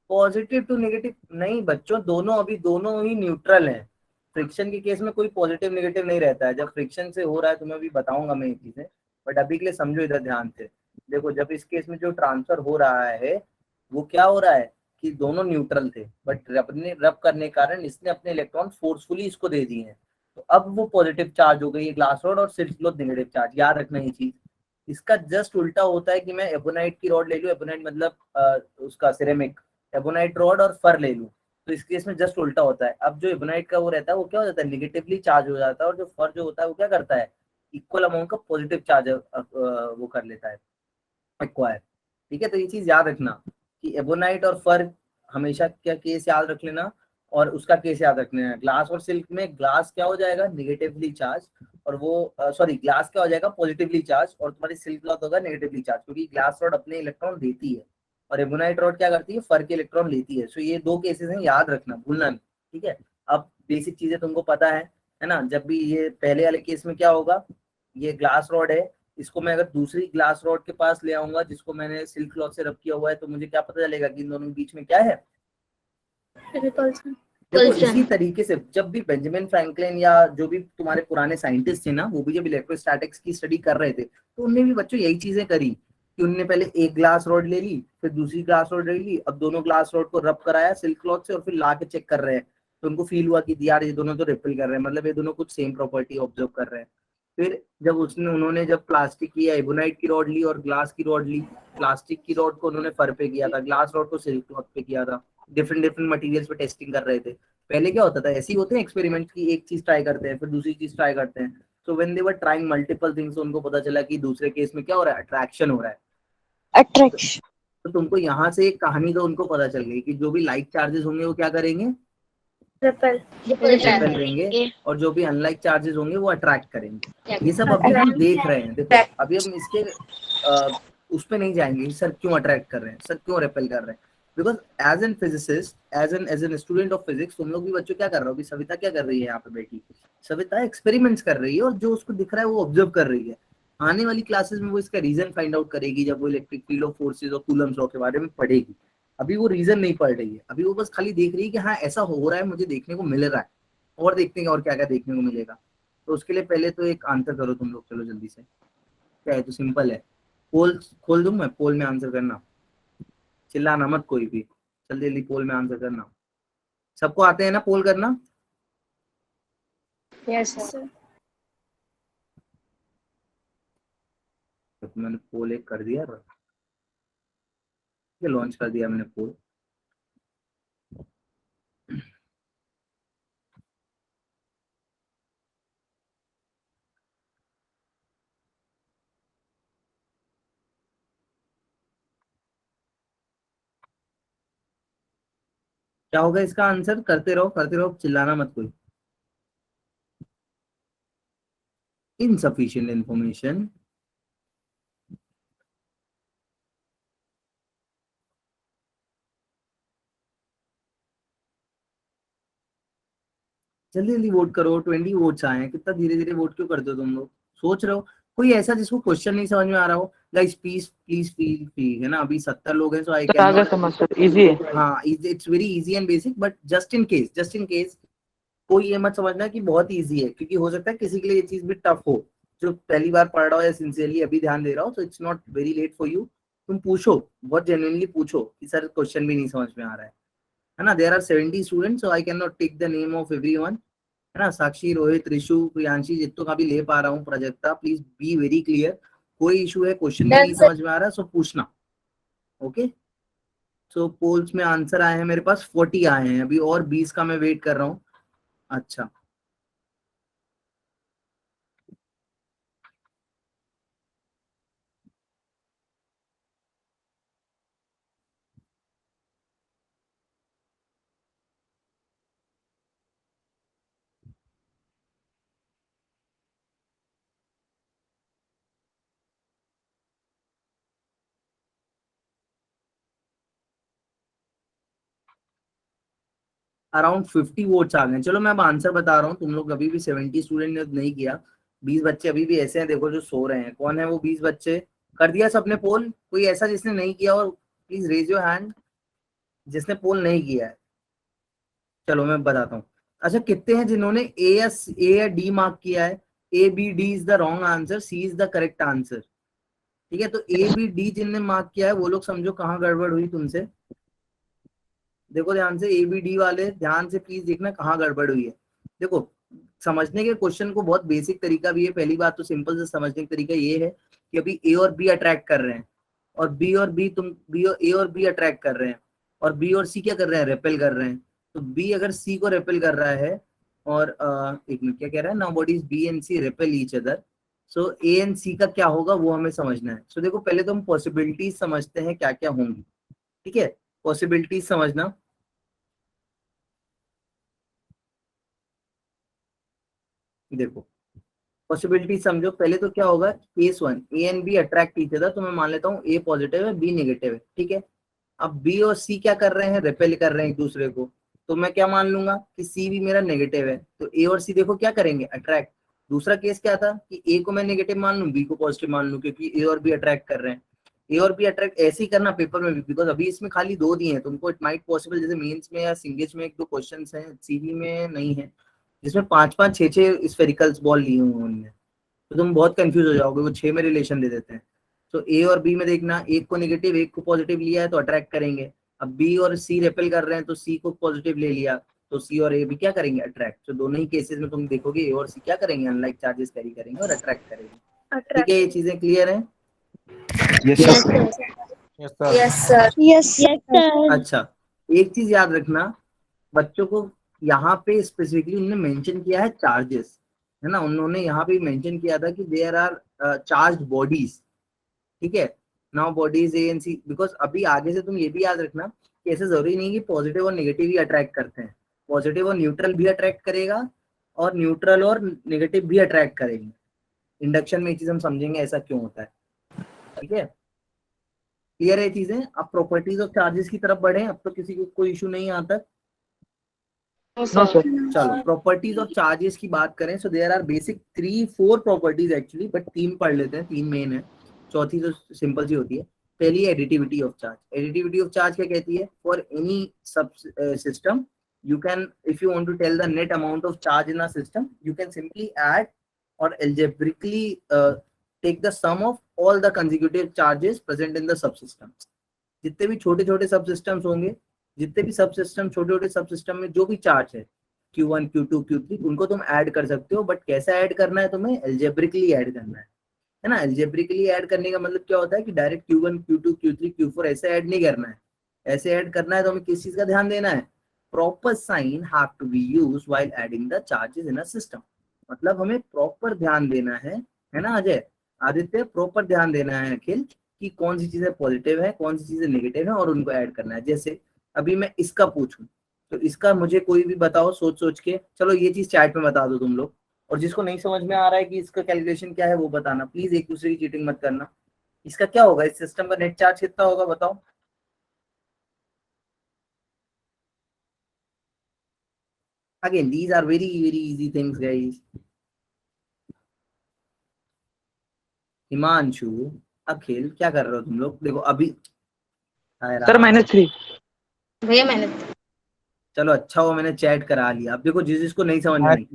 पॉजिटिव टू नेगेटिव नहीं बच्चों, दोनों अभी दोनों ही न्यूट्रल हैं। फ्रिक्शन के केस में कोई पॉजिटिव नेगेटिव नहीं रहता है, जब फ्रिक्शन से हो रहा है तुम्हें अभी बताऊंगा मैं ये चीजें, बट अभी के लिए समझो इधर ध्यान से। देखो जब इस केस में जो ट्रांसफर हो रहा है वो क्या हो रहा है कि दोनों न्यूट्रल थे, बट रब करने के कारण इसने अपने इलेक्ट्रॉन फोर्सफुली इसको दे दिए हैं, तो अब वो पॉजिटिव चार्ज हो गई है ग्लास रॉड, और सिल्क क्लॉथ नेगेटिव चार्ज। याद रखना ये चीज। इसका जस्ट उल्टा होता है कि मैं एबोनाइट की रॉड ले लूं, एबोनाइट मतलब उसका सिरेमिक, एबोनाइट रॉड और फर ले लूं, तो इस केस में जस्ट उल्टा होता है। अब जो एबोनाइट का वो रहता है वो क्या हो जाता है, निगेटिवली चार्ज हो जाता है, और जो फर जो होता है वो क्या करता है, इक्वल अमाउंट का पॉजिटिव चार्ज वो कर लेता है, एक्वायर। ठीक है, तो ये चीज याद रखना कि एबोनाइट और फर हमेशा क्या केस याद रख लेना, और उसका केस याद रखना है। ग्लास और सिल्क में ग्लास क्या हो जाएगा, निगेटिवली चार्ज, और वो सॉरी ग्लास क्या हो जाएगा, पॉजिटिवली चार्ज, और तुम्हारी सिल्क क्लॉथ होगा नेगेटिवली चार्ज, क्योंकि ग्लास रॉड अपने इलेक्ट्रॉन देती है और एबोनाइट रॉड क्या करती है, फर के इलेक्ट्रॉन लेती है। सो ये दो केसेस हैं, याद रखना, भूलना नहीं। ठीक है, अब बेसिक चीजें तुमको पता है ना। जब भी ये पहले वाले केस में क्या होगा, ये ग्लास रॉड है, इसको मैं अगर दूसरी ग्लास रॉड के पास ले आऊंगा जिसको मैंने सिल्क क्लॉथ से रब किया हुआ है, तो मुझे क्या पता चलेगा कि इन दोनों के बीच में क्या है? रिपल्सन। देखो इसी तरीके से जब भी बेंजामिन फ्रैंकलिन या जो भी तुम्हारे पुराने साइंटिस्ट थे ना, वो भी जब इलेक्ट्रोस्टैटिक्स की स्टडी कर रहे थे तो उनने भी बच्चों यही चीजें करी कि उनने पहले एक ग्लास रॉड ले ली, फिर दूसरी ग्लास रॉड ले ली, अब दोनों ग्लास रॉड को रब कराया सिल्क क्लॉथ से और फिर ला के चेक कर रहे हैं, तो उनको फील हुआ कि यार ये दोनों तो रिपेल कर रहे हैं, मतलब ये दोनों कुछ सेम प्रॉपर्टी ऑब्जर्व कर रहे हैं। फिर जब उन्होंने जब प्लास्टिक की या एबोनाइट की रॉड ली और ग्लास की रॉड ली, प्लास्टिक की रॉड को उन्होंने फर पे किया था, ग्लास रॉड को सिल्क क्लॉथ पे किया था, डिफरेंट डिफरेंट मटेरियल्स पे टेस्टिंग कर रहे थे। पहले क्या होता था, ऐसे ही होते हैं एक्सपेरिमेंट की, एक चीज ट्राई करते हैं फिर दूसरी चीज ट्राई करते हैं। So when they were trying multiple things, उनको पता चला कि दूसरे केस में क्या हो रहा है, अट्रैक्शन हो रहा है। अट्रैक्शन। तो तुमको यहाँ से एक कहानी तो उनको पता चल गई कि जो भी लाइक चार्जेस होंगे वो क्या करेंगे, रिपेल। रिपेल रहेंगे, और जो भी अनलाइक चार्जेस होंगे वो अट्रैक्ट करेंगे। ये सब अभी हम देख रहे हैं। देखो अभी हम इसके उस पे नहीं जाएंगे सर क्यों अट्रैक्ट कर रहे हैं, सर क्यों रिपेल कर रहे हैं, because as a physicist, as a student of physics, तुम लोग भी बच्चों क्या कर रहे हो, अभी सविता क्या कर रही है यहाँ पे बैठी, सविता एक्सपेरिमेंट्स कर रही है और जो उसको दिख रहा है वो ऑब्जर्व कर रही है। आने वाली क्लासेस में वो इसका रीजन फाइंड आउट करेगी जब वो इलेक्ट्रिक फील्ड ऑफ फोर्सेस और कूलम्स लॉ के बारे में पढ़ेगी। अभी वो रीजन नहीं पढ़ रही है, अभी वो बस खाली देख रही है कि हाँ ऐसा हो रहा है, मुझे देखने को मिल रहा है, और देखते हैं और क्या क्या देखने को मिलेगा। तो उसके लिए पहले तो एक आंसर करो तुम लोग, चलो जल्दी से। क्या है, तो सिंपल है, पोल खोल दूं मैं, पोल में आंसर करना, चिल्लाना मत कोई भी, जल्दी जल्दी पोल में आंसर करना। सबको आते हैं ना पोल करना? Yes sir. तो मैंने पोल एक कर दिया, लॉन्च कर दिया मैंने पोल। क्या होगा इसका आंसर? करते रहो, चिल्लाना मत कोई। Insufficient information. जल्दी जल्दी वोट करो, 20 वोट्स आए हैं, कितना धीरे धीरे वोट क्यों करते हो तुम लोग? सोच रहे हो कोई ऐसा जिसको क्वेश्चन नहीं समझ में आ रहा हो? Guys please please feel free, है ना, अभी 70 लोग हैं, सो आई कैन आ गया नॉट। समझ सर, इजी है। हाँ it's very easy and basic, but just in case कोई ये मत समझना कि बहुत इजी है, क्योंकि हो सकता है किसी के लिए ये चीज भी टफ हो, जो पहली बार पढ़ रहा हो या सिंसियरली अभी ध्यान दे रहा हो, तो it's not very late for you. तुम पूछो, बहुत जेन्युइनली पूछो कि सर क्वेश्चन भी नहीं समझ में आ रहा है ना। There are 70 students, so I can not take the name of everyone, है ना। साक्षी, रोहित, ऋषु, प्रियांशी, जितनों का भी ले पा रहा हूँ, Prajakta, please be very clear. कोई इशू है, क्वेश्चन भी नहीं समझ में आ रहा है, सो पूछना। ओके, सो पोल्स में आंसर आए हैं मेरे पास 40 आए हैं अभी, और 20 का मैं वेट कर रहा हूँ। अच्छा, अराउंड 50 वोट्स आ गए। चलो मैं अब आंसर बता रहा हूँ, तुम लोग अभी भी 70 स्टूडेंट ने नहीं किया, 20 बच्चे अभी भी ऐसे हैं देखो जो सो रहे हैं। कौन है वो 20 बच्चे? कर दिया सबने पोल? कोई ऐसा जिसने नहीं किया, और प्लीज रेज योर हैंड जिसने पोल नहीं किया है। चलो मैं बताता हूँ। अच्छा, कितने हैं जिन्होंने ए या डी मार्क किया है? A B D is the wrong answer, C is the correct answer. ठीक है, तो ए बी डी जिनने मार्क किया है वो लोग समझो कहाँ गड़बड़ हुई तुमसे। देखो ध्यान से, ए बी डी वाले ध्यान से प्लीज देखना कहाँ गड़बड़ हुई है। देखो, समझने के क्वेश्चन को बहुत बेसिक तरीका भी है। पहली बात तो सिंपल से समझने का तरीका ये है कि अभी ए और बी अट्रैक्ट कर रहे हैं, और बी और बी तुम बी और ए और बी अट्रैक्ट कर रहे हैं, और बी और सी क्या कर रहे हैं, रेपेल कर रहे हैं। तो बी अगर सी को रेपेल कर रहा है, और एक मिनट क्या कह रहा है, now bodies B and C repel each other, so A and C का क्या होगा वो हमें समझना है। सो देखो पहले तो हम पॉसिबिलिटीज समझते हैं क्या क्या होंगी। ठीक है, पॉसिबिलिटीज समझना। देखो पॉसिबिलिटी समझो, पहले तो क्या होगा, case one, A and B attract each other, तो मैं मान लेता हूँ ए पॉजिटिव है बी नेगेटिव है। ठीक है, अब बी और सी क्या कर रहे हैं, रिपेल कर रहे हैं एक दूसरे को, तो मैं क्या मान लूंगा कि सी भी मेरा नेगेटिव है, तो ए और सी देखो क्या करेंगे, अट्रैक्ट। दूसरा केस क्या था कि ए को मैं नेगेटिव मान लूं, बी को पॉजिटिव मान लूं, क्योंकि ए और बी अट्रैक्ट कर रहे हैं। ए और बी अट्रैक्ट ऐसे ही करना पेपर में भी, बिकॉज अभी इसमें खाली 2 दिए हैं तुमको। इट माइट पॉसिबल जैसे मेंस में या सिंगेज में 1-2 क्वेश्चंस हैं, सीवी में नहीं है, जिसमें 5-5 6-6 स्फेरिकल्स बॉल लिए हुए उनने, तो तुम बहुत कंफ्यूज हो जाओगे, वो 6 में रिलेशन दे देते हैं। तो ए और बी में देखना, एक को नेगेटिव एक को पॉजिटिव लिया है तो अट्रैक्ट करेंगे। अब बी और सी रेपेल कर रहे हैं तो सी को पॉजिटिव ले लिया तो सी और ए भी क्या करेंगे, अट्रैक्ट। तो दोनों ही केसेस में तुम देखोगे ए और सी क्या करेंगे, अनलाइक चार्जेस कैरी करेंगे और अट्रैक्ट करेंगे। ठीक है, ये चीजें क्लियर है? Yes sir. Yes, sir. Yes, sir. अच्छा, एक चीज याद रखना, बच्चों को यहाँ पे स्पेसिफिकली उन्होंने मेंशन किया है चार्जेस, है ना। उन्होंने यहाँ पे मेंशन किया था कि देयर आर चार्ज्ड बॉडीज, ठीक है। Now bodies A and C, because अभी आगे से तुम ये भी याद रखना कि ऐसे जरूरी नहीं कि पॉजिटिव और नेगेटिव ही अट्रैक्ट करते हैं, पॉजिटिव और न्यूट्रल भी अट्रैक्ट करेगा और न्यूट्रल और नेगेटिव भी अट्रैक्ट करेंगे। इंडक्शन में ये चीज हम समझेंगे ऐसा क्यों होता है, ठीक है। क्लियर है चीजें? अब प्रॉपर्टीज ऑफ चार्जेस की तरफ बढ़े, अब तो किसी को कोई इशू नहीं आता। No sir. चलो प्रॉपर्टीज ऑफ चार्जेस की बात करें, so there are basic 3-4 properties actually, but 3 पढ़ लेते हैं, 3 मेन है, चौथी तो सिंपल सी होती है। पहली additivity of charge. Additivity of charge क्या कहती है? फॉर एनी सब system you can, if you want to tell the net amount of charge in a system, you can simply add or algebraically take the sum of all the consecutive charges present in the subsystems. जितने भी छोटे छोटे सब systems होंगे, जितने भी सब system, छोटे छोटे सब सिस्टम में जो भी चार्ज है Q1 Q2 Q3, उनको तुम ऐड कर सकते हो, बट कैसा ऐड करना है तुम्हें? एल्जेब्रिकली ऐड करना है ना। एल्जेब्रिकली ऐड करने का मतलब क्या होता है कि direct Q1 Q2 Q3 Q4 ऐसे ऐड नहीं करना है। ऐसे ऐड करना है तो हमें किस चीज का ध्यान देना है? Proper sign have to be used while adding the charges in a system. मतलब हमें प्रॉपर ध्यान देना है ना अजय, आदित्य? प्रॉपर ध्यान देना है अखिल कि कौन सी चीजें पॉजिटिव है, कौन सी चीजें नेगेटिव है, और उनको ऐड करना है। जैसे अभी मैं इसका पूछूं तो इसका मुझे कोई भी बताओ सोच सोच के, चलो ये चीज चैट में बता दो तुम लोग, और जिसको नहीं समझ में आ रहा है कि इसका कैलकुलेशन क्या है वो बताना प्लीज, एक दूसरे की चीटिंग मत करना। इसका क्या होगा, इस सिस्टम का नेट चार्ज कितना होगा बताओ? Again, these are very easy things, guys. Himanshu, अखिल, क्या कर रहे हो तुम लोग? देखो अभी सर -3। भैया मैंने चलो अच्छा हुआ मैंने चैट करा लिया। अब देखो जिसको नहीं समझ में आई,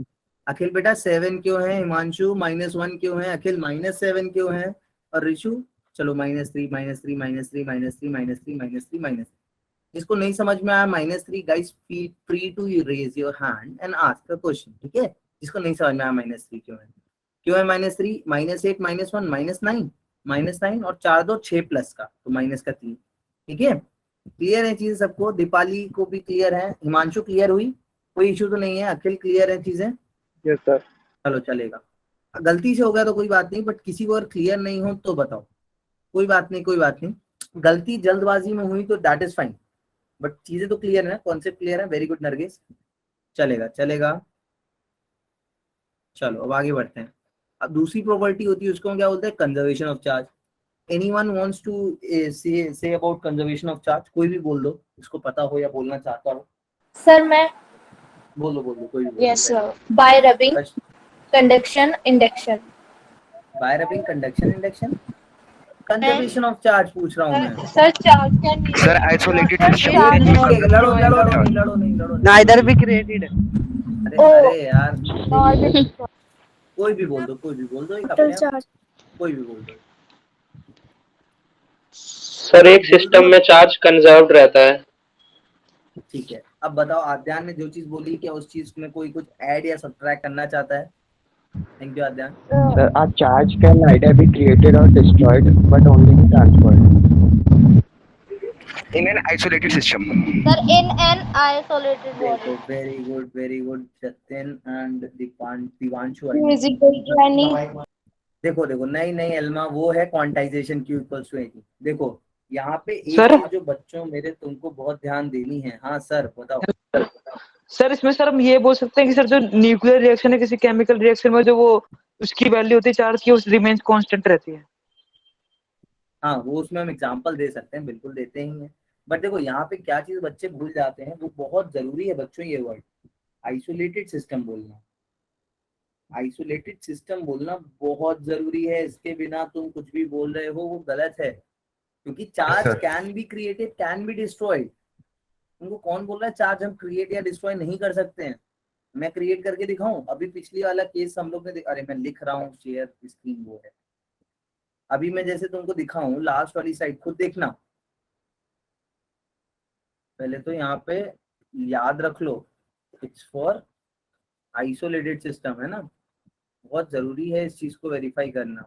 अखिल बेटा 7 क्यों है, हिमांशु -1 क्यों है, अखिल -7 क्यों है, और ऋषु चलो -3 -3 -3 -3 -3 -3 -3। जिसको नहीं समझ में आया -3, guys feel free to raise your hand and ask a question, ठीक है। जिसको नहीं समझ में आया -3 क्यों है, -3 -8 -1 -9 और 4 2 6 प्लस का तो माइनस का 3, ठीक है। क्लियर है चीजें सबको? दीपाली को भी क्लियर है? हिमांशु क्लियर हुई? कोई इशू तो नहीं है? अखिल क्लियर है चीजें? Yes sir. चलो चलेगा। गलती से हो गया तो कोई बात नहीं, बट किसी को अगर क्लियर नहीं हो तो बताओ, कोई बात नहीं, कोई बात नहीं। गलती जल्दबाजी में हुई तो दैट इज फाइन, बट चीजें तो क्लियर है ना, कॉन्सेप्ट क्लियर है। वेरी गुड नरगिस, चलेगा चलेगा। चलो अब आगे बढ़ते हैं। अब दूसरी प्रॉपर्टी होती है, उसको हम क्या बोलते हैं? Conservation of charge. Anyone wants to say about conservation of charge? कोई भी बोल दो, इसको पता हो या बोलना चाहता हो। Sir, मैं बोलो बोलो, कोई भी बोलो। yes sir. By rubbing, conduction, induction. Bye rubbing, conduction, induction, conservation of charge पूछ रहा हूँ मैं। Sir, charge can be sir isolated Sir, system charge में can be लड़ो लड़ो नहीं, लड़ो नहीं, लड़ो नहीं। नाइदर भी क्रिएटेड है। अरे अरे यार, not कोई भी बोल दो, कोई भी बोल दो, एक अपने आप कोई भी बोल दो। सर एक सिस्टम में चार्ज कंजर्व्ड रहता है। ठीक है, अब बताओ आद्यान ने जो चीज बोली, क्या उस चीज में कोई कुछ ऐड या सब्ट्रैक्ट करना चाहता है? Thank you Aadyan. Sir, a charge can neither be created or destroyed, but only be transferred. In an isolated system. Sir, in an isolated body. Very good Satyan and Divanshu. is equal to any. देखो देखो, नहीं नहीं एल्मा, वो है quantization Q equals to AT। देखो यहाँ पे एक सर? चीज जो बच्चों मेरे तुमको बहुत ध्यान देनी है। हाँ सर बताओ। सर इसमें सर हम ये बोल सकते हैं कि सर जो न्यूक्लियर रिएक्शन है किसी केमिकल रिएक्शन में, जो वो उसकी वैल्यू होती है चार्ज की, उस रिमेन्स कांस्टेंट रहती है। हाँ वो उसमें हम एग्जांपल दे सकते हैं, बिल्कुल देते ही हैं। बट देखो यहाँ पे क्या चीज बच्चे भूल जाते हैं, वो बहुत जरूरी है बच्चों, ये वर्ड आइसोलेटेड सिस्टम बोलना। आइसोलेटेड सिस्टम बोलना बहुत जरूरी है, इसके बिना तुम कुछ भी बोल रहे हो वो गलत है, क्योंकि charge sir. Can be created can be destroyed. तुमको कौन बोल रहा है चार्ज हम क्रिएट या डिस्ट्रॉय नहीं कर सकते हैं? मैं क्रिएट करके दिखाऊं? अभी पिछली वाला केस हम लोग ने अरे मैं लिख रहा हूँ, शेयर स्क्रीन वो है। अभी मैं जैसे तुमको दिखाऊं लास्ट वाली साइड, खुद देखना। पहले तो यहाँ पे याद रख लो, इट्स फॉर आइसोलेटेड सिस्टम है ना, बहुत जरूरी है इस चीज को वेरीफाई करना।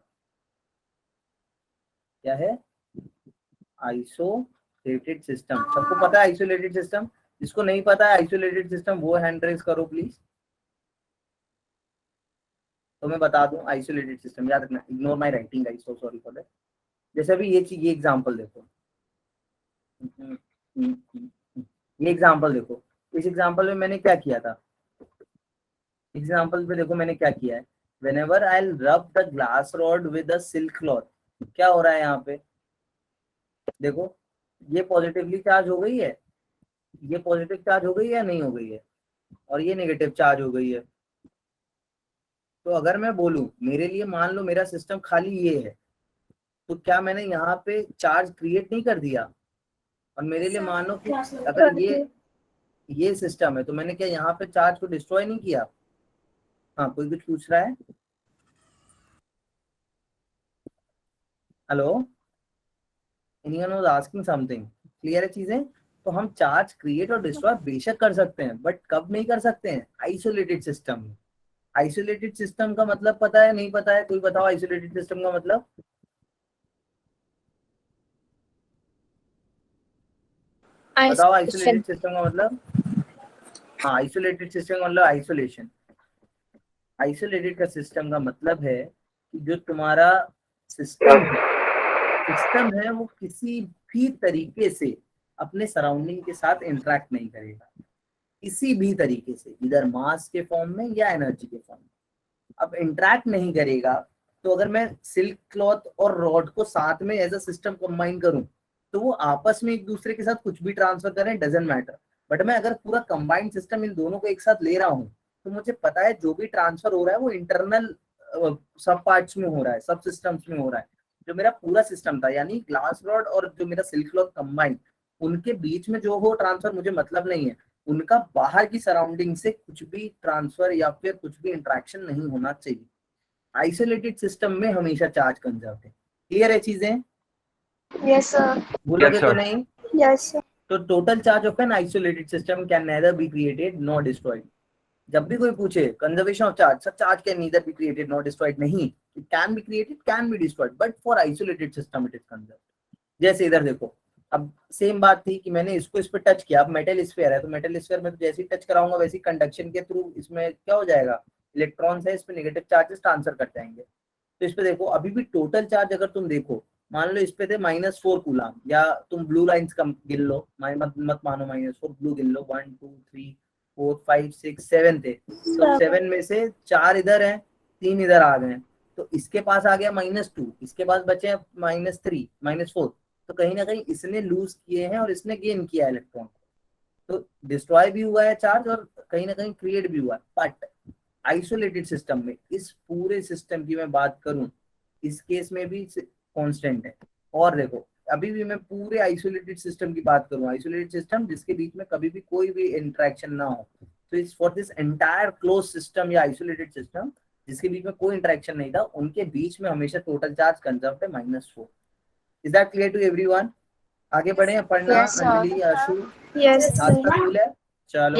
क्या है? Isolated system. सबको पता है आइसोलेटेड सिस्टम? जिसको नहीं पता है आइसोलेटेड सिस्टम वो हैंड रेज करो प्लीज, तो मैं बता दूं आइसोलेटेड सिस्टम। याद रखना, ignore my writing guys, so sorry for that. जैसे अभी ये एग्जांपल देखो, ये एग्जांपल देखो। इस एग्जांपल में मैंने क्या किया था? एग्जांपल पे देखो मैंने क्या किया है। व्हेनेवर आई विल रब the glass rod with a silk cloth, क्या हो रहा है यहाँ पे? देखो ये पॉजिटिवली चार्ज हो गई है, ये पॉजिटिव चार्ज हो गई है या नहीं हो गई है, और ये नेगेटिव चार्ज हो गई है। तो अगर मैं बोलूं मेरे लिए, मान लो मेरा सिस्टम खाली ये है, तो क्या मैंने यहाँ पे चार्ज क्रिएट नहीं कर दिया? और मेरे लिए मान लो कि अगर ये सिस्टम है, तो मैंने क्या यहाँ पे चार्ज को डिस्ट्रॉय नहीं किया? हाँ, कोई कुछ पूछ रहा है? Hello, anyone was asking something? Clear है चीजें? तो हम चार्ज क्रिएट और डिस्ट्रॉय बेशक कर सकते हैं, बट कब नहीं कर सकते हैं? आइसोलेटेड सिस्टम में। आइसोलेटेड सिस्टम का मतलब पता है नहीं पता है? कोई बताओ आइसोलेटेड सिस्टम का मतलब? बताओ आइसोलेटेड सिस्टम का मतलब? हाँ, आइसोलेटेड सिस्टम का मतलब आइसोलेशन। आइसोलेटेड का सिस्टम का मतलब है कि जो तुम्हारा सिस्टम है वो किसी भी तरीके से अपने सराउंडिंग के साथ इंटरेक्ट नहीं करेगा, किसी भी तरीके से, इधर मास के फॉर्म में या एनर्जी के फॉर्म में। अब इंटरेक्ट नहीं करेगा, तो अगर मैं सिल्क क्लॉथ और रॉड को साथ में एज अ सिस्टम कंबाइन करूं, तो वो आपस में एक दूसरे के साथ कुछ भी ट्रांसफर करें, डजंट मैटर। बट मैं अगर पूरा कंबाइंड सिस्टम इन दोनों को एक साथ ले रहा हूँ, तो मुझे पता है जो भी ट्रांसफर हो रहा है वो इंटरनल सब पार्ट्स में हो रहा है, सब सिस्टम्स में हो रहा है। जो मेरा पूरा सिस्टम था, यानी ग्लास रॉड और जो मेरा सिल्क क्लॉथ कंबाइंड, उनके बीच में जो हो ट्रांसफर मुझे मतलब नहीं है, उनका बाहर की सराउंडिंग से कुछ भी ट्रांसफर या फिर कुछ भी इंटरेक्शन नहीं होना चाहिए। आइसोलेटेड सिस्टम में हमेशा चार्ज कंजर्व है। क्लियर है चीजें? Yes, sir. बोलोगे Yes, तो sir. नहीं? Yes, sir. तो total charge of an isolated system can neither be created nor destroyed. जब भी कोई पूछे conservation of charge, sir charge can neither be created nor destroyed, नहीं, it can be created can be destroyed, but for isolated system it is conserved. जैसे इधर देखो, अब same बात थी कि मैंने इसको इस पे टच किया। अब मेटल स्फीयर है, तो मेटल स्फीयर में तो जैसे ही टच कराऊंगा वैसे ही कंडक्शन के थ्रू इसमें क्या हो जाएगा, इलेक्ट्रॉन्स है, इस पे नेगेटिव चार्जेस ट्रांसफर कर जाएंगे। तो इस पे देखो अभी भी टोटल चार्ज अगर तुम देखो, मान लो इस पे थे -4 कूलम, या तुम ब्लू लाइंस कम गिन लो, मत मानो -4, ब्लू गिन लो, 1 2 3 4 5 6 7 थे। तो 7 में से 4 इधर हैं, 3 इधर आ गए, तो इसके पास आ गया -2, इसके पास बचे -3 -4। तो कहीं ना कहीं इसने लूज किए हैं और इसने गेन किया इलेक्ट्रॉन, तो डिस्ट्रॉय भी हुआ है चार्ज और कहीं ना कहीं क्रिएट भी हुआ है। बट आइसोलेटेड सिस्टम में, इस पूरे सिस्टम की मैं बात करूं, इस केस में भी कांस्टेंट है। और देखो अभी भी मैं पूरे आइसोलेटेड सिस्टम की बात करूं, आइसोलेटेड सिस्टम जिसके बीच में कभी भी कोई भी इंटरेक्शन ना हो, तो इस for this entire close system या आइसोलेटेड सिस्टम जिसके बीच में कोई इंटरेक्शन नहीं था, उनके बीच में हमेशा टोटल चार्ज कंजर्व्ड है -4। Is that clear to everyone? आगे बढ़े Aparna, Yes, sir. Anjali, Ashu, Yes, आज sir. तक कूल है? चलो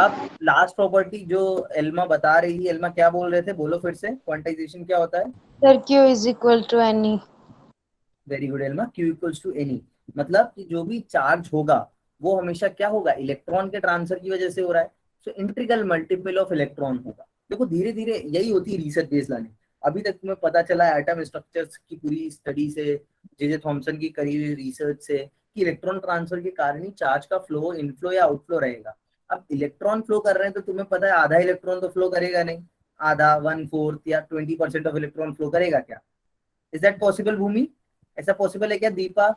अब लास्ट प्रॉपर्टी जो एल्मा बता रही है, एल्मा क्या बोल रहे थे, बोलो फिर से, क्वांटाइजेशन क्या होता है? Sir, Q is equal to any. Very good Elma, Q equals to any, मतलब कि जो भी चार्ज होगा वो हमेशा क्या होगा, इलेक्ट्रॉन के ट्रांसफर की वजह से हो रहा है, so integral multiple of electron होगा। देखो धीरे धीरे यही होती है रिसर्च बेस लर्निंग। अभी तक तुम्हें पता चला है एटम स्ट्रक्चर्स की पूरी स्टडी से, जे थॉमसन की करी हुई रिसर्च से, कि इलेक्ट्रॉन ट्रांसफर के कारण ही चार्ज का फ्लो, इनफ्लो या आउटफ्लो रहेगा। अब इलेक्ट्रॉन फ्लो कर रहे हैं तो तुम्हें पता है आधा इलेक्ट्रॉन तो फ्लो करेगा नहीं, आधा 1/4 या 20% ऑफ इलेक्ट्रॉन फ्लो करेगा क्या? इज दैट पॉसिबल भूमि? ऐसा पॉसिबल है क्या Deepa?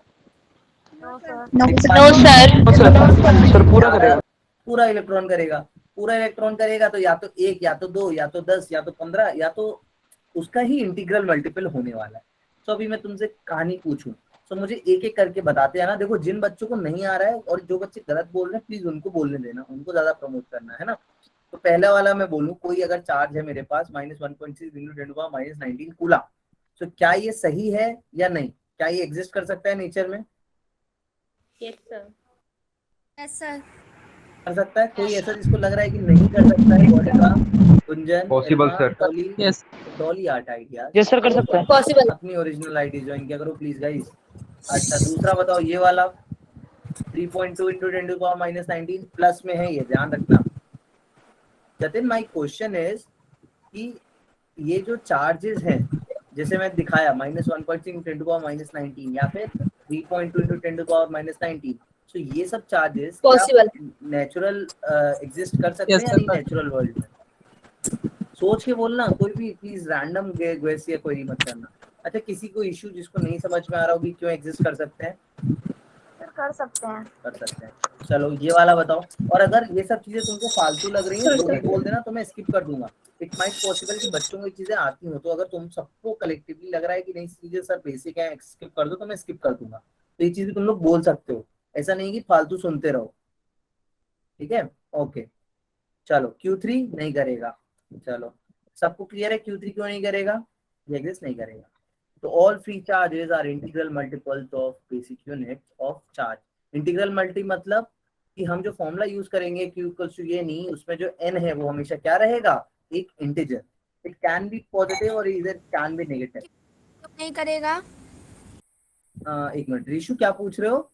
No, sir. No, sir. Sir पूरा करेगा। पूरा इलेक्ट्रॉन करेगा। पूरा इलेक्ट्रॉन करेगा तो या तो 1 या तो 2 या तो 10 या तो 15 या तो उसका ही इंटीग्रल मल्टीपल होने वाला है। तो अभी मैं तुमसे कहानी पूछूं तो मुझे एक एक करके बताते हैं ना। देखो जिन बच्चों को नहीं आ रहा है और जो बच्चे गलत बोल रहे हैं प्लीज उनको बोलने देना, उनको ज्यादा प्रमोट करना है ना। तो पहला वाला मैं बोलूं, कोई अगर चार्ज है मेरे पास -1.6 × 10⁻19 कूलम, तो क्या ये सही है या नहीं? क्या ये एग्जिस्ट कर सकता है नेचर में? Yes, sir. Yes, sir. कर सकता है? कोई ऐसा जिसको लग रहा है कि नहीं कर सकता है? का गुंजन, Possible, इरमा, sir. Dolly, yes Dolly art idea, yes sir कर सकता है। Possible. अपनी ओरिजिनल आईडी ज्वाइन किया करो प्लीज गाइस। अच्छा दूसरा बताओ, ये वाला 3.2 × 10⁻19 प्लस में है, ये ध्यान रखना। जतिन माय क्वेश्चन इज कि ये जो चार्जेस हैं, जैसे मैं दिखाया -1.6 × 10⁻19 या फिर 3.2 × 10⁻19, तो ये सब चार्जेस Possible. नेचुरल एग्जिस्ट कर सकते हैं या नहीं नेचुरल वर्ल्ड में? सोच के बोलना, कोई भी प्लीज रैंडम गेस या क्वेरी मत करना। अच्छा किसी को इशू जिसको नहीं समझ में आ रहा हो कि क्यों एग्जिस्ट कर सकते हैं? कर सकते हैं। कर सकते हैं। चलो ये वाला बताओ। और अगर ये सब चीजें तुमको फालतू लग रही हैं तो भी बोल देना, तो मैं स्किप कर दूंगा। इट माइट पॉसिबल कि बच्चों को ये चीजें आती हो, तो अगर तुम सबको कलेक्टिवली लग रहा है कि नहीं चीजें सर बेसिक है स्किप कर दो, तो मैं स्किप कर दूंगा। तो ये चीजें तुम लोग बोल सकते हो, ऐसा नहीं कि फालतू सुनते रहो। ठीक है, ओके। चलो Q3 नहीं करेगा। चलो सबको क्लियर है Q3 क्यों नहीं करेगा? ये एग्जिस्ट नहीं करेगा। तो all free charges are integral multiples of basic unit of charge. Integral multi मतलब कि हम जो फॉर्मूला यूज करेंगे Q इक्वल्स टू ये नहीं, उसमें जो n है वो हमेशा क्या रहेगा? एक integer. It can B positive और इधर कैन बी नेगेटिव। नहीं करेगा। एक मिनट ऋषु क्या पूछ रहे हो?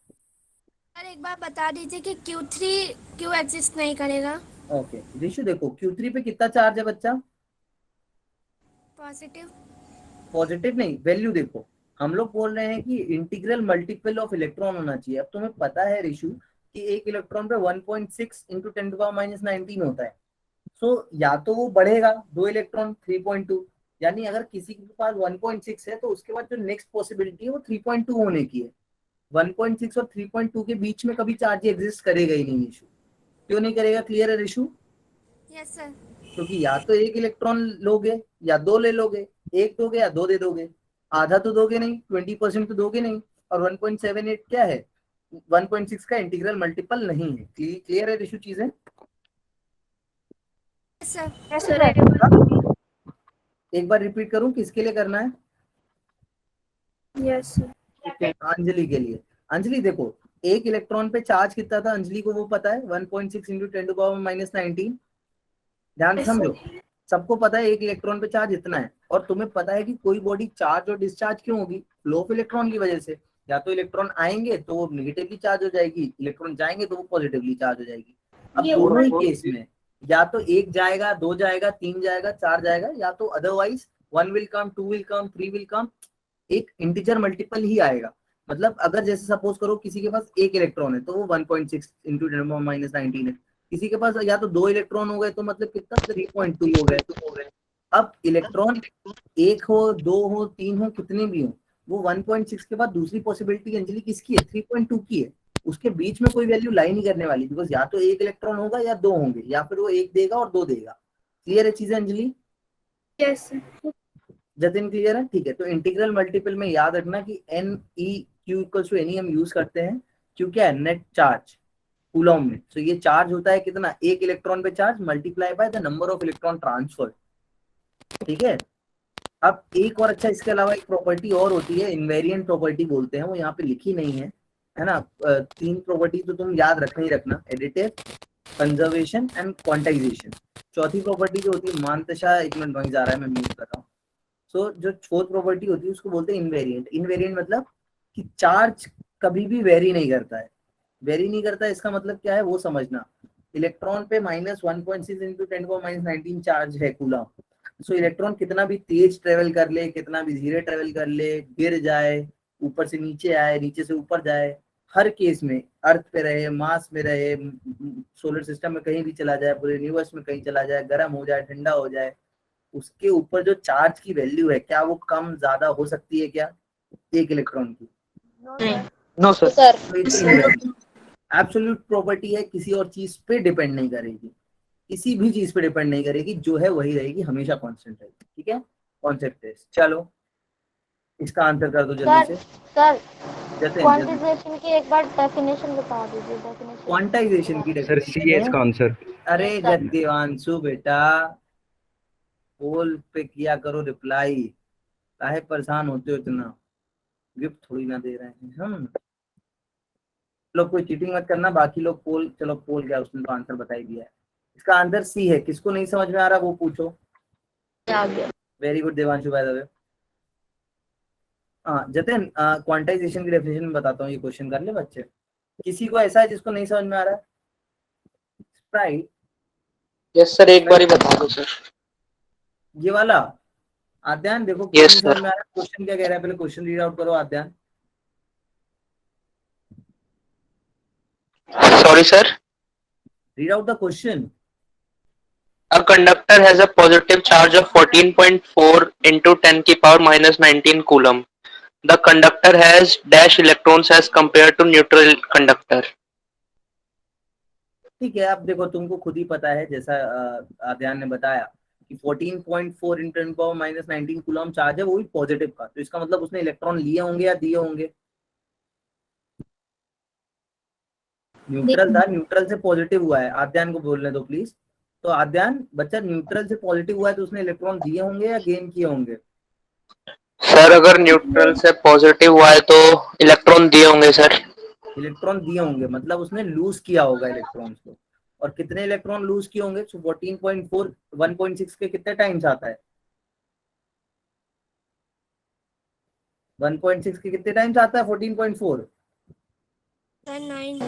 सर एक बार बता दीजिए कि Q3 क्यों एग्जिस्ट नहीं करेगा। ओके ऋषु देखो Q3 पे कितना चार्ज है बच्चा? पॉजिटिव। पॉजिटिव नहीं, वैल्यू देखो। हम लोग बोल रहे हैं कि इंटीग्रल मल्टीपल ऑफ इलेक्ट्रॉन होना चाहिए। अब तुम्हें पता है ऋषु कि एक इलेक्ट्रॉन पे 1.6 × 10⁻19 होता है। सो या तो वो बढ़ेगा 2 इलेक्ट्रॉन 3.2, यानी अगर किसी के पास 1.6 है तो उसके बाद जो नेक्स्ट पॉसिबिलिटी है वो 3.2 होने की है। 1.6 और 3.2 के बीच में कभी चार्ज एग्जिस्ट करेगा ही नहीं ऋषु। क्यों नहीं करेगा? क्लियर है ऋषु? Yes sir. क्योंकि या तो एक इलेक्ट्रॉन लोगे या 2 ले लोगे, एक दोगे या 2 दे दोगे, आधा तो दोगे नहीं, 20% तो दोगे नहीं। और 1.78 क्या है? 1.6 का इंटीग्रल मल्टीपल नहीं है। क्लियर है ऋषु चीजें? Yes sir. एक बार रिपीट करूं किसके लिए करना है? Yes sir. अंजलि के लिए। अंजलि देखो एक इलेक्ट्रॉन पे चार्ज कितना था अंजलि को वो पता है? 1.6 × 10⁻19। ध्यान समझो, सबको पता है एक इलेक्ट्रॉन पे चार्ज इतना है। और तुम्हें पता है कि कोई बॉडी चार्ज और डिस्चार्ज क्यों होगी? फ्लो ऑफ इलेक्ट्रॉन की वजह से। या तो इलेक्ट्रॉन आएंगे तो वो नेगेटिवली चार्ज हो जाएगी, इलेक्ट्रॉन जाएंगे तो वो पॉजिटिवली चार्ज हो जाएगी। अब दोनों ही केस में या तो 1 जाएगा, 2 जाएगा, 3 जाएगा, 4 जाएगा, या तो otherwise 1 will come, 2 will come, 3 will come, एक इंटीजर मल्टीपल ही आएगा। मतलब अगर जैसे सपोज करो किसी के पास एक इलेक्ट्रॉन है तो वो 1.6 × 10⁻19 है। किसी के पास या तो 2 इलेक्ट्रॉन हो गए तो मतलब कितना 3.2 हो गए। अब इलेक्ट्रॉन 1 हो, 2 हो, 3 हो, कितने भी हो, वो 1.6 के बाद दूसरी पॉसिबिलिटी अंजलि किसकी है? 3.2 की है। उसके बीच में कोई वैल्यू लाई नहीं करने वाली, बिकॉज या तो एक इलेक्ट्रॉन होगा या 2 होंगे, या फिर वो 1 देगा और 2 देगा। क्लियर है चीजें Anjali? Yes sir. Jatin clear है? ठीक है। तो इंटीग्रल मल्टीपल में याद रखना कि NeQ = NE हम यूज करते हैं क्योंकि है नेट चार्ज कूलॉम में। तो ये चार्ज होता है कितना? एक इलेक्ट्रॉन पे charge multiply by the number of electron transfer. ठीक है। अब एक और अच्छा इसके अलावा एक प्रॉपर्टी और होती है, इनवेरिएंट प्रॉपर्टी बोलते हैं, वो यहाँ पे लिखी नहीं है ना। 3 प्रॉपर्टी तो तुम याद रखना ही रखना, एडिटिव, कंजर्वेशन एंड क्वांटाइजेशन। चौथी प्रॉपर्टी जो होती है मानतशा, 1 मिनट नॉइज आ रहा है मैं म्यूट कर रहा हूँ। सो जो फोर्थ प्रॉपर्टी होती है उसको बोलते हैं इनवेरिएंट। इनवेरिएंट मतलब कि चार्ज कभी भी वेरी नहीं करता है। वेरी नहीं करता है इसका मतलब क्या है वो समझना। इलेक्ट्रॉन पे -1.6 × 10⁻19 चार्ज है कूलम। सो इलेक्ट्रॉन कितना भी तेज ट्रेवल कर ले, कितना भी धीरे ट्रेवल कर ले, गिर जाए, ऊपर से नीचे आए, नीचे से ऊपर जाए, हर केस में अर्थ पे रहे, मार्स में रहे, सोलर सिस्टम में कहीं भी चला जाए, पूरे यूनिवर्स में कहीं चला जाए, गर्म हो जाए, ठंडा हो जाए, उसके ऊपर जो चार्ज की वैल्यू है क्या वो कम ज्यादा हो सकती है क्या एक इलेक्ट्रॉन की? No sir. Sir absolute property है, किसी और चीज पे डिपेंड नहीं करेगी। किसी भी चीज पे डिपेंड नहीं करेगी, जो है वही रहेगी, हमेशा कांस्टेंट रहेगी। ठीक है, कॉन्सेप्ट है। चलो इसका आंसर कर दो जल्दी से। सर जतिन, क्वांटिजेशन की एक बार डेफिनेशन बता दीजिए। डेफिनेशन क्वांटाइजेशन की सर सी है डेफिनेशन इसका है। आंसर। अरे Yes, sir. जतिवांशु बेटा, पोल पे किया करो रिप्लाई, काहे परेशान होते हो इतना, गिफ्ट थोड़ी ना दे रहे हैं हम लोग, कोई चीटिंग मत करना। बाकी लोग पोल, चलो पोल क्या, उसने तो आंसर बता ही दिया है। इसका आंसर सी है। किसको नहीं समझ में आ रहा वो पूछो। आ गया। Very good Devanshu, by the way. हाँ जतिन, क्वांटाइजेशन की डेफिनेशन में बताता हूँ, ये क्वेश्चन कर ले बच्चे। किसी को ऐसा है जिसको नहीं समझ में आ रहा है? स्प्राइट, यस सर, एक बार ही बता दो सर। ये वाला आद्यान देखो, क्यों Yes, नहीं समझ sir. में आ रहा है? क्वेश्चन क्या कह रहा है, पहले क्वेश्चन रीड आउट करो आद्यान। Sorry, sir. Read out the question. A conductor has a positive charge of 14.4 into 10 की power minus 19 coulomb. The conductor has dash electrons as compared to neutral conductor. ठीक है, अब देखो तुमको खुद ही पता है, जैसा आद्यान ने बताया कि 14.4 × 10⁻⁻19 कूलम चार्ज है, वो भी पॉजिटिव का। तो इसका मतलब उसने इलेक्ट्रॉन लिए होंगे या दिए होंगे? न्यूट्रल था, न्यूट्रल से पॉजिटिव हुआ है। आद्यान को बोलने दो प्लीज। तो आद्यान बच्चा, न्यूट्रल से पॉजिटिव हुआ है तो उसने इलेक्ट्रॉन दिए होंगे या गेन किए होंगे? सर अगर न्यूट्रल से पॉजिटिव हुआ है तो इलेक्ट्रॉन दिए होंगे सर। इलेक्ट्रॉन दिए होंगे, मतलब उसने लूज किया होगा इलेक्ट्रॉन्स को। और कितने इलेक्ट्रॉन लूज किए होंगे? 14.4 1.6 के कितने टाइम्स आता है? 1.6 के कितने टाइम्स आता है 14.4? 9।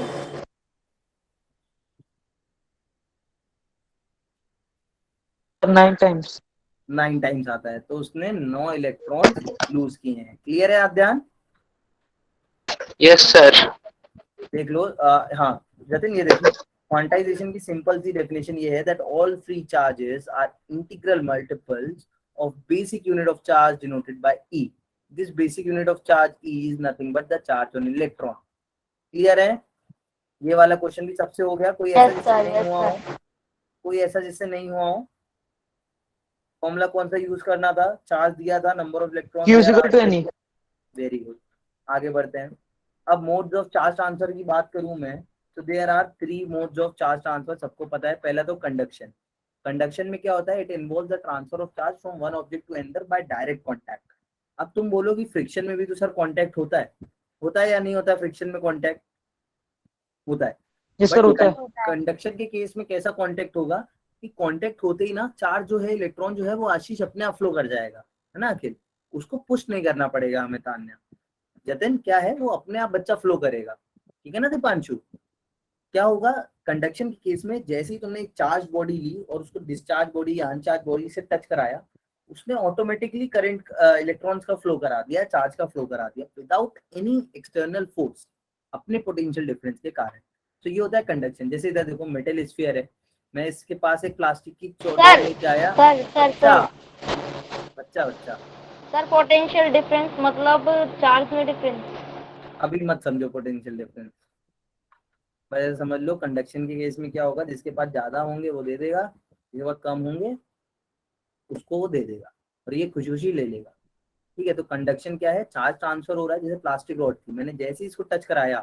9 times. 9 टाइम्स आता है, तो उसने 9 इलेक्ट्रॉन लूज किए हैं। क्लियर है आद्यान? Yes sir. देख लो, हाँ जतिन ये देखो, क्वांटाइजेशन की सिंपल सी डेफिनेशन ये है that all free charges are integral multiples of basic unit of charge denoted by E. This basic unit of charge E is nothing but the charge on electron. Clear है? ये वाला question भी सबसे हो गया। कोई ऐसा Yes, जिससे sir. नहीं Yes, हुआ sir. हो? कोई ऐसा जिससे नहीं हुआ हो? फॉर्मूला कौन सा यूज करना था? चार्ज दिया था, number of electron Q is equal to NE. Very good. आगे बढ़ते हैं। अब मोड्स ऑफ चार्ज ट्रांसफर की बात करूं मैं, तो there are 3 modes of charge transfer, सबको पता है। पहला तो कंडक्शन। कंडक्शन में क्या होता है? It involves the transfer of charge from one object to another by direct contact. अब तुम बोलोगी फ्रिक्शन में भी तो सर कांटेक्ट होता है या नहीं होता? फ्रिक्शन में कांटेक्ट होता है। Yes sir, होता है. कंडक्शन के केस में कैसा कांटेक्ट होगा कि कांटेक्ट होते ही ना चार्ज जो है, इलेक्ट्रॉन जो है वो आशीष अपने आप फ्लो कर जाएगा, है ना अखिल? उसको पुश नहीं करना पड़ेगा हमें, तान्या। जतिन क्या है, वो अपने आप बच्चा फ्लो करेगा। ठीक है ना दीपांशु? क्या होगा कंडक्शन के केस में? जैसे ही तुमने एक चार्ज बॉडी ली और उसको डिस्चार्ज बॉडी या अनचार्ज बॉडी से टच कराया, उसने ऑटोमेटिकली करंट, इलेक्ट्रॉन्स का फ्लो करा दिया, चार्ज का फ्लो करा दिया, विदाउट एनी एक्सटर्नल फोर्स, अपने पोटेंशियल डिफरेंस के कारण। तो ये होता है कंडक्शन। जैसे इधर देखो, मेटल स्फीयर है, मैं इसके पास एक प्लास्टिक की चौड़ाई लेके आया। बच्चा सर पोटेंशियल डिफरेंस मतलब चार्ज में डिफरेंस। अभी मत समझो पोटेंशियल डिफरेंस, पहले समझ लो। कंडक्शन के केस में क्या होगा? जिसके पास ज्यादा होंगे वो दे देगा, जिसके पास कम होंगे उसको वो दे देगा, और ये खुशी ले लेगा। ठीक है, तो कंडक्शन क्या है? चार्ज ट्रांसफर हो रहा है। जैसे प्लास्टिक रॉड थी, मैंने जैसे ही इसको टच कराया,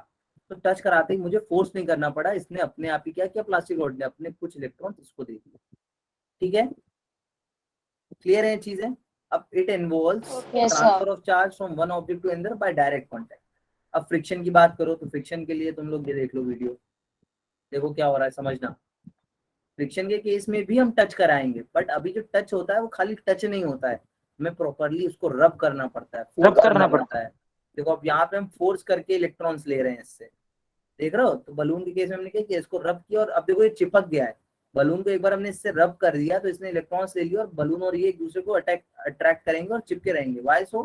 तो टच कराते ही मुझे फोर्स नहीं करना पड़ा, इसने अपने आप ही क्या किया? प्लास्टिक रॉड ने अपने कुछ इलेक्ट्रॉन इसको दे दिए। ठीक है, क्लियर है चीजें? अब it involves transfer of charge from one object to another by direct contact. अब फ्रिक्शन की बात करो, तो फ्रिक्शन के लिए तुम लोग ये देख लो वीडियो, देखो क्या हो रहा है, समझना। फ्रिक्शन के केस में भी हम टच कराएंगे, बट अभी जो टच होता है वो खाली टच नहीं होता है, हमें प्रॉपरली उसको रब करना पड़ता है, फोर्स करना पड़ता है। देखो अब यहाँ पे हम फोर्स करके इलेक्ट्रॉन्स ले रहे हैं इससे, देख रहे हो? तो बलून के केस में हमने क्या किया? इसको रब किया और अब देखो ये चिपक गया है। बलून को एक बार हमने इससे रब कर दिया तो इसने इलेक्ट्रॉन्स ले लिया, और बलून और ये एक दूसरे को अट्रैक्ट करेंगे और चिपके रहेंगे। Why so?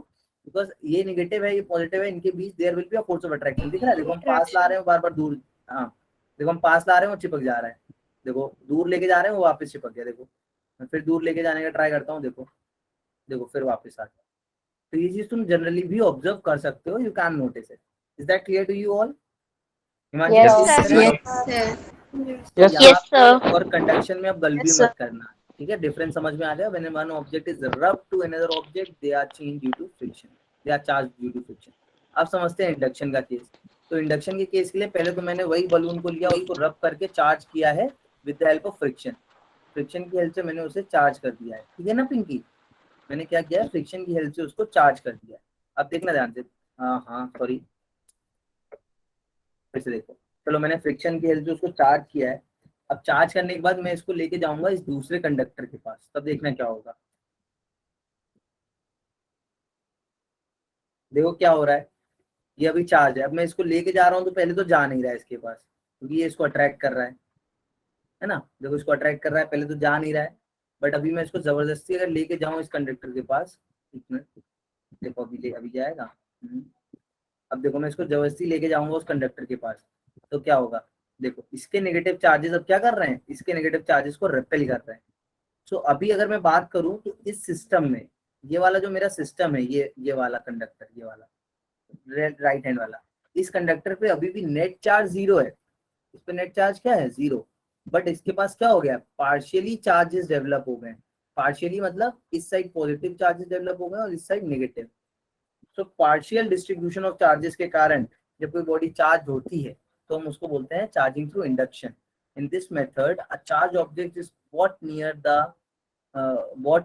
बिकॉज ये नेगेटिव है, ये पॉजिटिव है, इनके बीच there will be a force of attraction. दिख रहा है? देखो हम पास ला रहे हैं, बार बार दूर, हाँ देखो हम पास ला रहे हैं वो चिपक जा रहा है, देखो दूर लेके जा रहे हैं वो वापस चिपक गया। देखो मैं फिर दूर लेके जाने का ट्राई करता हूँ, देखो देखो फिर वापस आ गया। तो ये चीज तुम जनरली भी ऑब्जर्व कर सकते हो, you can notice it. Is that clear to you all? Yes, यहाँ Yes, पे sir. और कंडक्शन में अब गलती Yes, मत sir. करना, ठीक है? डिफरेंस समझ में आ गया? When one object is rub to another object they are change due to friction, they are charge due to friction. अब समझते हैं इंडक्शन का केस। तो इंडक्शन के केस के लिए पहले तो मैंने वही बलून को लिया, उसको रब करके चार्ज किया है with the help of friction. Friction की हेल्प से मैंने उसे चार्ज कर दिया है, ठीक है ना पिंकी? मैंने क्या किया है, फ्रिक्शन की हेल्प से उसको चार्ज कर दिया है। अब देखना ध्यान से, हाँ सॉरी, फिर से देखो। चलो मैंने फ्रिक्शन की हेल्प से उसको चार्ज किया है। अब चार्ज करने के बाद मैं इसको लेके जाऊंगा इस दूसरे कंडक्टर के पास, तब देखना क्या होगा। देखो क्या हो रहा है, ये अभी चार्ज है। अब मैं इसको लेके जा रहा हूँ तो पहले तो जा नहीं रहा है इसके पास, क्योंकि ये इसको अट्रैक्ट कर रहा है ना? देखो इसको अट्रैक्ट कर रहा है, पहले तो जा नहीं रहा है। बट अभी मैं इसको जबरदस्ती अगर लेके जाऊँ इस कंडक्टर के पास, एक मिनट, देखो अभी जाएगा। अब देखो मैं इसको जबरदस्ती लेके जाऊंगा उस कंडक्टर के पास, तो क्या होगा? देखो इसके नेगेटिव चार्जेस अब क्या कर रहे हैं, इसके नेगेटिव चार्जेस को रिपेल कर रहे हैं। सो अभी अगर मैं बात करूं तो इस सिस्टम में, ये वाला जो मेरा सिस्टम है, ये वाला कंडक्टर, ये वाला राइट हैंड वाला, इस कंडक्टर पे अभी भी नेट चार्ज 0 है। इस पे नेट चार्ज क्या है? 0। बट इसके पास क्या हो गया? पार्शियली चार्जेस डेवलप हो गए। पार्शियली मतलब इस साइड पॉजिटिव चार्जेस डेवलप हो गए और इस side negative. So partial distribution of charges के कारण जब कोई बॉडी चार्ज होती है तो हम उसको बोलते हैं charging through induction. In this method a charge object is brought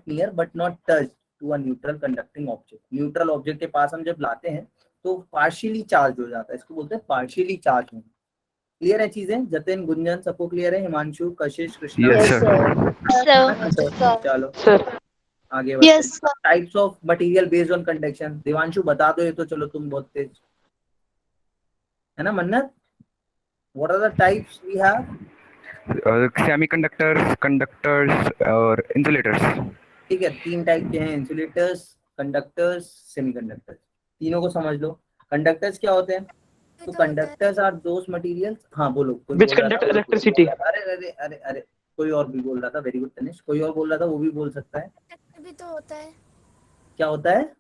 near but not touched to a neutral conducting object। Neutral object के पास हम जब लाते हैं तो पार्शियली चार्ज हो जाता है, इसको बोलते हैं पार्शियली चार्ज होना। क्लियर है चीजें? जतिन, गुंजन, सबको क्लियर है? हिमांशु, कशिश, Krishna? Yes Yes, sir. sir. चलो sir. आगे बढ़ते हैं। Yes, sir. Types of material based on conduction. Devanshu बता दो ये तो, चलो तुम बहुत तेज है ना। Mannat, what are the types we have? Semiconductors, conductors और इंसुलेटर्स। ठीक है, 3 टाइप के हैं, इंसुलेटर्स, कंडक्टर्स, सेमीकंडक्टर्स। तीनों को समझ लो। कंडक्टर्स क्या होते हैं? तो कंडक्टर्स आर दोस मटेरियल्स, हाँ बोलो। कोई Which बोल रहा conduct था, electricity? अरे अरे अरे अरे, कोई और भी बोल रहा था। वेरी गुड तनिष, कोई और बोल रहा था, वो भी बोल सकता है। कंडक्टर भी तो होता है, क्या होता है?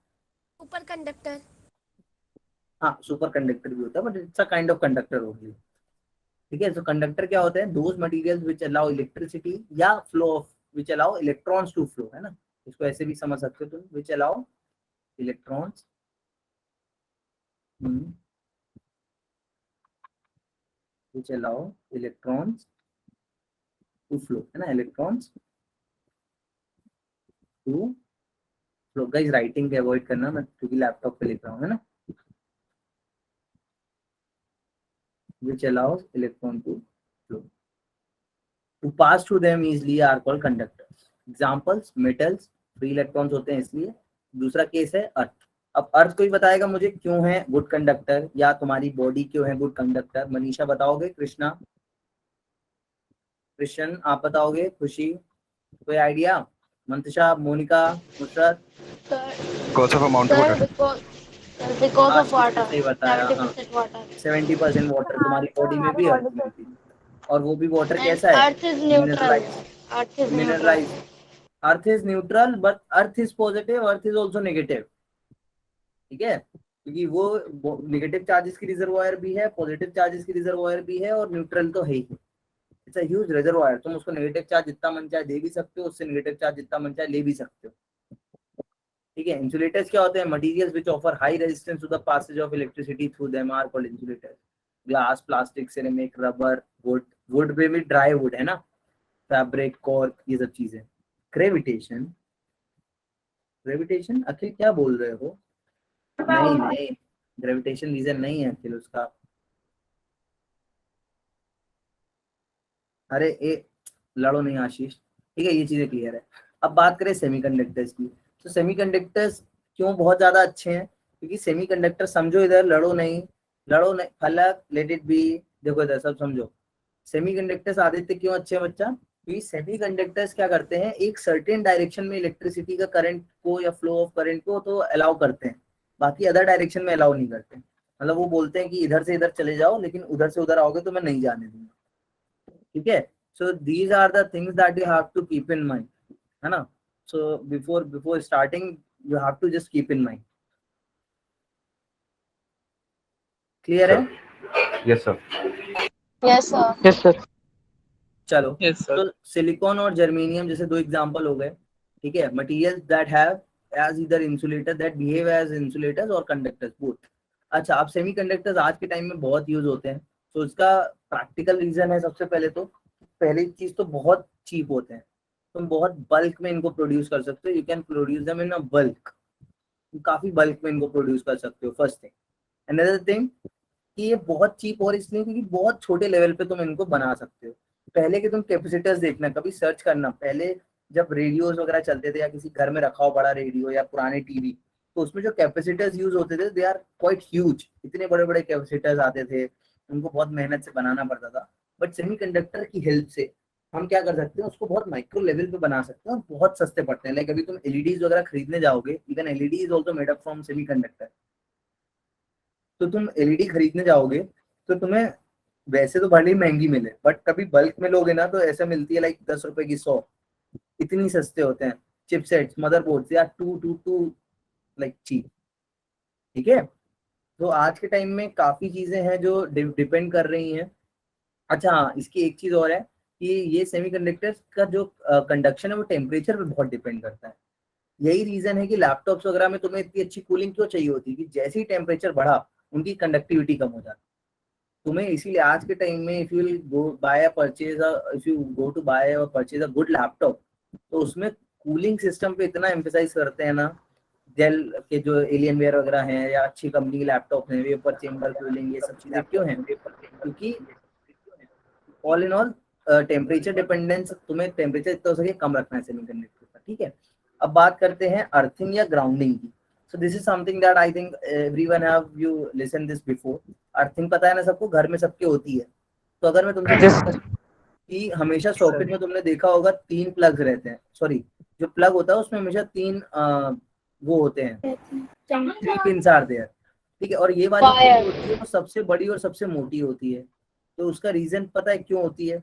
ऊपर कंडक्टर। हाँ, सुपर कंडक्टर भी होता है, but it's a kind of conductor होगी। ठीक है, तो कंडक्टर क्या होते हैं? Those materials which allow electricity या flow of, which allow electrons to flow, है ना? इसको ऐसे भी समझ सकते हो तुम, which allow electrons which allow electrons to flow, है ना? electrons to flow। Guys writing के अवॉइड करना, मैं क्योंकि लैपटॉप पे लिख रहा हूँ, है ना? which allows electron to flow, to pass through them easily are called conductors। examples metals, free electrons होते हैं इसलिए। दूसरा केस है अर्थ। अब अर्थ कोई बताएगा मुझे क्यों है गुड कंडक्टर, या तुम्हारी बॉडी क्यों है गुड कंडक्टर? मनीषा बताओगे? कृष्णा, कृष्ण आप बताओगे? खुशी, कोई idea? Mantasha, Monika, Nusrat? Because of amount of water. Because of water. सही बताया, हाँ। 70% water. 70% वाटर तुम्हारी बॉडी में भी, अर्थ में भी। और वो भी वाटर कैसा है? Earth is neutral. Earth is neutral. Mineralise. Earth is neutral but earth is positive, earth is also negative. ठीक है, क्योंकि वो नेगेटिव चार्जेस की रिजर्वायर भी है, पॉजिटिव चार्जेस की रिजर्वायर भी है, और न्यूट्रल तो है ही। It's a huge reservoir. तुम उसको नेगेटिव चार्ज जितना मन चाहे दे भी सकते हो, उससे नेगेटिव चार्ज जितना मन चाहे ले भी सकते हो। ठीक है, इंसुलेटर्स क्या होते हैं? Materials which offer high resistance to the passage of electricity through them are called insulators. Glass, plastic, ceramic, rubber, wood, wood में भी ड्राई वुड है ना, फैब्रिक, कॉर्क, ये सब चीजें। ग्रेविटेशन, ग्रेविटेशन अखिल क्या बोल रहे हो? नहीं नहीं, ग्रेविटेशन रीजन नहीं है अखिल उसका। अरे ए लड़ो नहीं आशीष। ठीक है, ये चीजें क्लियर है। अब बात करें सेमीकंडक्टर्स की। तो सेमीकंडक्टर्स क्यों बहुत ज्यादा अच्छे हैं? क्योंकि सेमीकंडक्टर, समझो इधर, लड़ो नहीं, लड़ो नहीं, फलक लेट इट बी, देखो इधर सब समझो। सेमीकंडक्टर्स आदित्य क्यों अच्छे हैं बच्चा? क्योंकि सेमीकंडक्टर्स क्या करते हैं, एक सर्टेन डायरेक्शन में इलेक्ट्रिसिटी का करंट को या फ्लो ऑफ करंट को तो अलाउ करते हैं, बाकी अदर डायरेक्शन में अलाउ नहीं करते। मतलब वो बोलते हैं कि इधर से इधर चले जाओ, लेकिन उधर से उधर आओगे तो मैं नहीं जाने दूंगा। ठीक है, so these are the things that you have to keep in mind, है ना? So before starting you have to just keep in mind. Clear है? Yes sir. Yes, sir. Yes, sir. चलो Yes, sir. तो silicon और germanium जैसे दो example हो गए, ठीक है, materials that have as either insulator that behave as insulators और कंडक्टर्स बोथ। अच्छा, अब सेमीकंडक्टर्स आज के टाइम में बहुत यूज होते हैं, तो इसका प्रैक्टिकल रीजन है सबसे पहले तो, पहली चीज तो बहुत चीप होते हैं, तुम बहुत बल्क में इनको प्रोड्यूस कर सकते हो, you can produce them in a bulk, काफी बल्क में इनको प्रोड्यूस कर सकते हो, फर्स्ट थिंग। अनदर थिंग कि ये बहुत चीप और इसलिए क्योंकि बहुत छोटे लेवल पे तुम इनको बना सकते हो। पहले के तुम कैपेसिटर्स देखना, कभी सर्च करना, पहले जब रेडियोस वगैरह चलते थे या किसी घर में रखा हो बड़ा रेडियो या पुराने टीवी, तो उसमें जो कैपेसिटर्स यूज होते थे दे आर क्वाइट ह्यूज, इतने बड़े बड़े कैपेसिटर्स आते थे, उनको बहुत मेहनत से बनाना पड़ता था। बट सेमीकंडक्टर की हेल्प से हम क्या कर सकते हैं, उसको बहुत माइक्रो लेवल पे बना सकते हैं और बहुत सस्ते पड़ते हैं। लाइक अभी तुम एलईडीज वगैरह खरीदने जाओगे, even LED is also made up from semiconductor, तो तुम एलईडी खरीदने जाओगे तो तुम्हें वैसे तो भले ही महंगी मिले, बट कभी बल्क में लोगे ना तो ऐसा मिलती है लाइक 10 रुपए की 100, इतनी सस्ते होते हैं चिपसेट्स, मदरबोर्ड्स या टू लाइक चीप, ठीक है। तो आज के टाइम में काफी चीजें हैं जो डिपेंड कर रही हैं। अच्छा हाँ, इसकी एक चीज और है कि ये सेमीकंडक्टर्स का जो कंडक्शन है वो टेम्परेचर पे बहुत डिपेंड करता है। यही रीजन है कि लैपटॉप्स वगैरह में तुम्हें इतनी अच्छी कूलिंग क्यों चाहिए होती है कि जैसे ही टेम्परेचर बढ़ा उनकी कंडक्टिविटी कम हो जाती है। तुम्हें इसीलिए आज के टाइम में if you go to buy और परचेज अ गुड लैपटॉप, तो उसमें कूलिंग सिस्टम पे इतना एम्फेसाइज करते हैं ना, डेल के जो एलियनवेयर वगैरह हैं या अच्छी कंपनी के लैपटॉप हैं, वेपर चेंबर कूलिंग, ये सब चीजें क्यों हैं, क्योंकि all in all temperature dependence, तुम्हें टेम्परेचर जितना हो सके कम रखना है सेमीकंडक्टर का, ठीक है। अब बात करते हैं अर्थिंग या ग्राउंडिंग की। So this is something that I think everyone have you listened this before. Earthing पता है ना सबको, घर में सबके होती है। तो अगर मैं तुमसे कि हमेशा सॉकेट में तुमने देखा होगा 3 प्लग्स रहते हैं, सॉरी जो प्लग होता है उसमें हमेशा 3 वो होते हैं, 3 पिन्स आर देयर, ठीक है। और ये वाली पिन होती है वो सबसे बड़ी और सबसे मोटी होती है। तो उसका रीजन पता है क्यों होती है?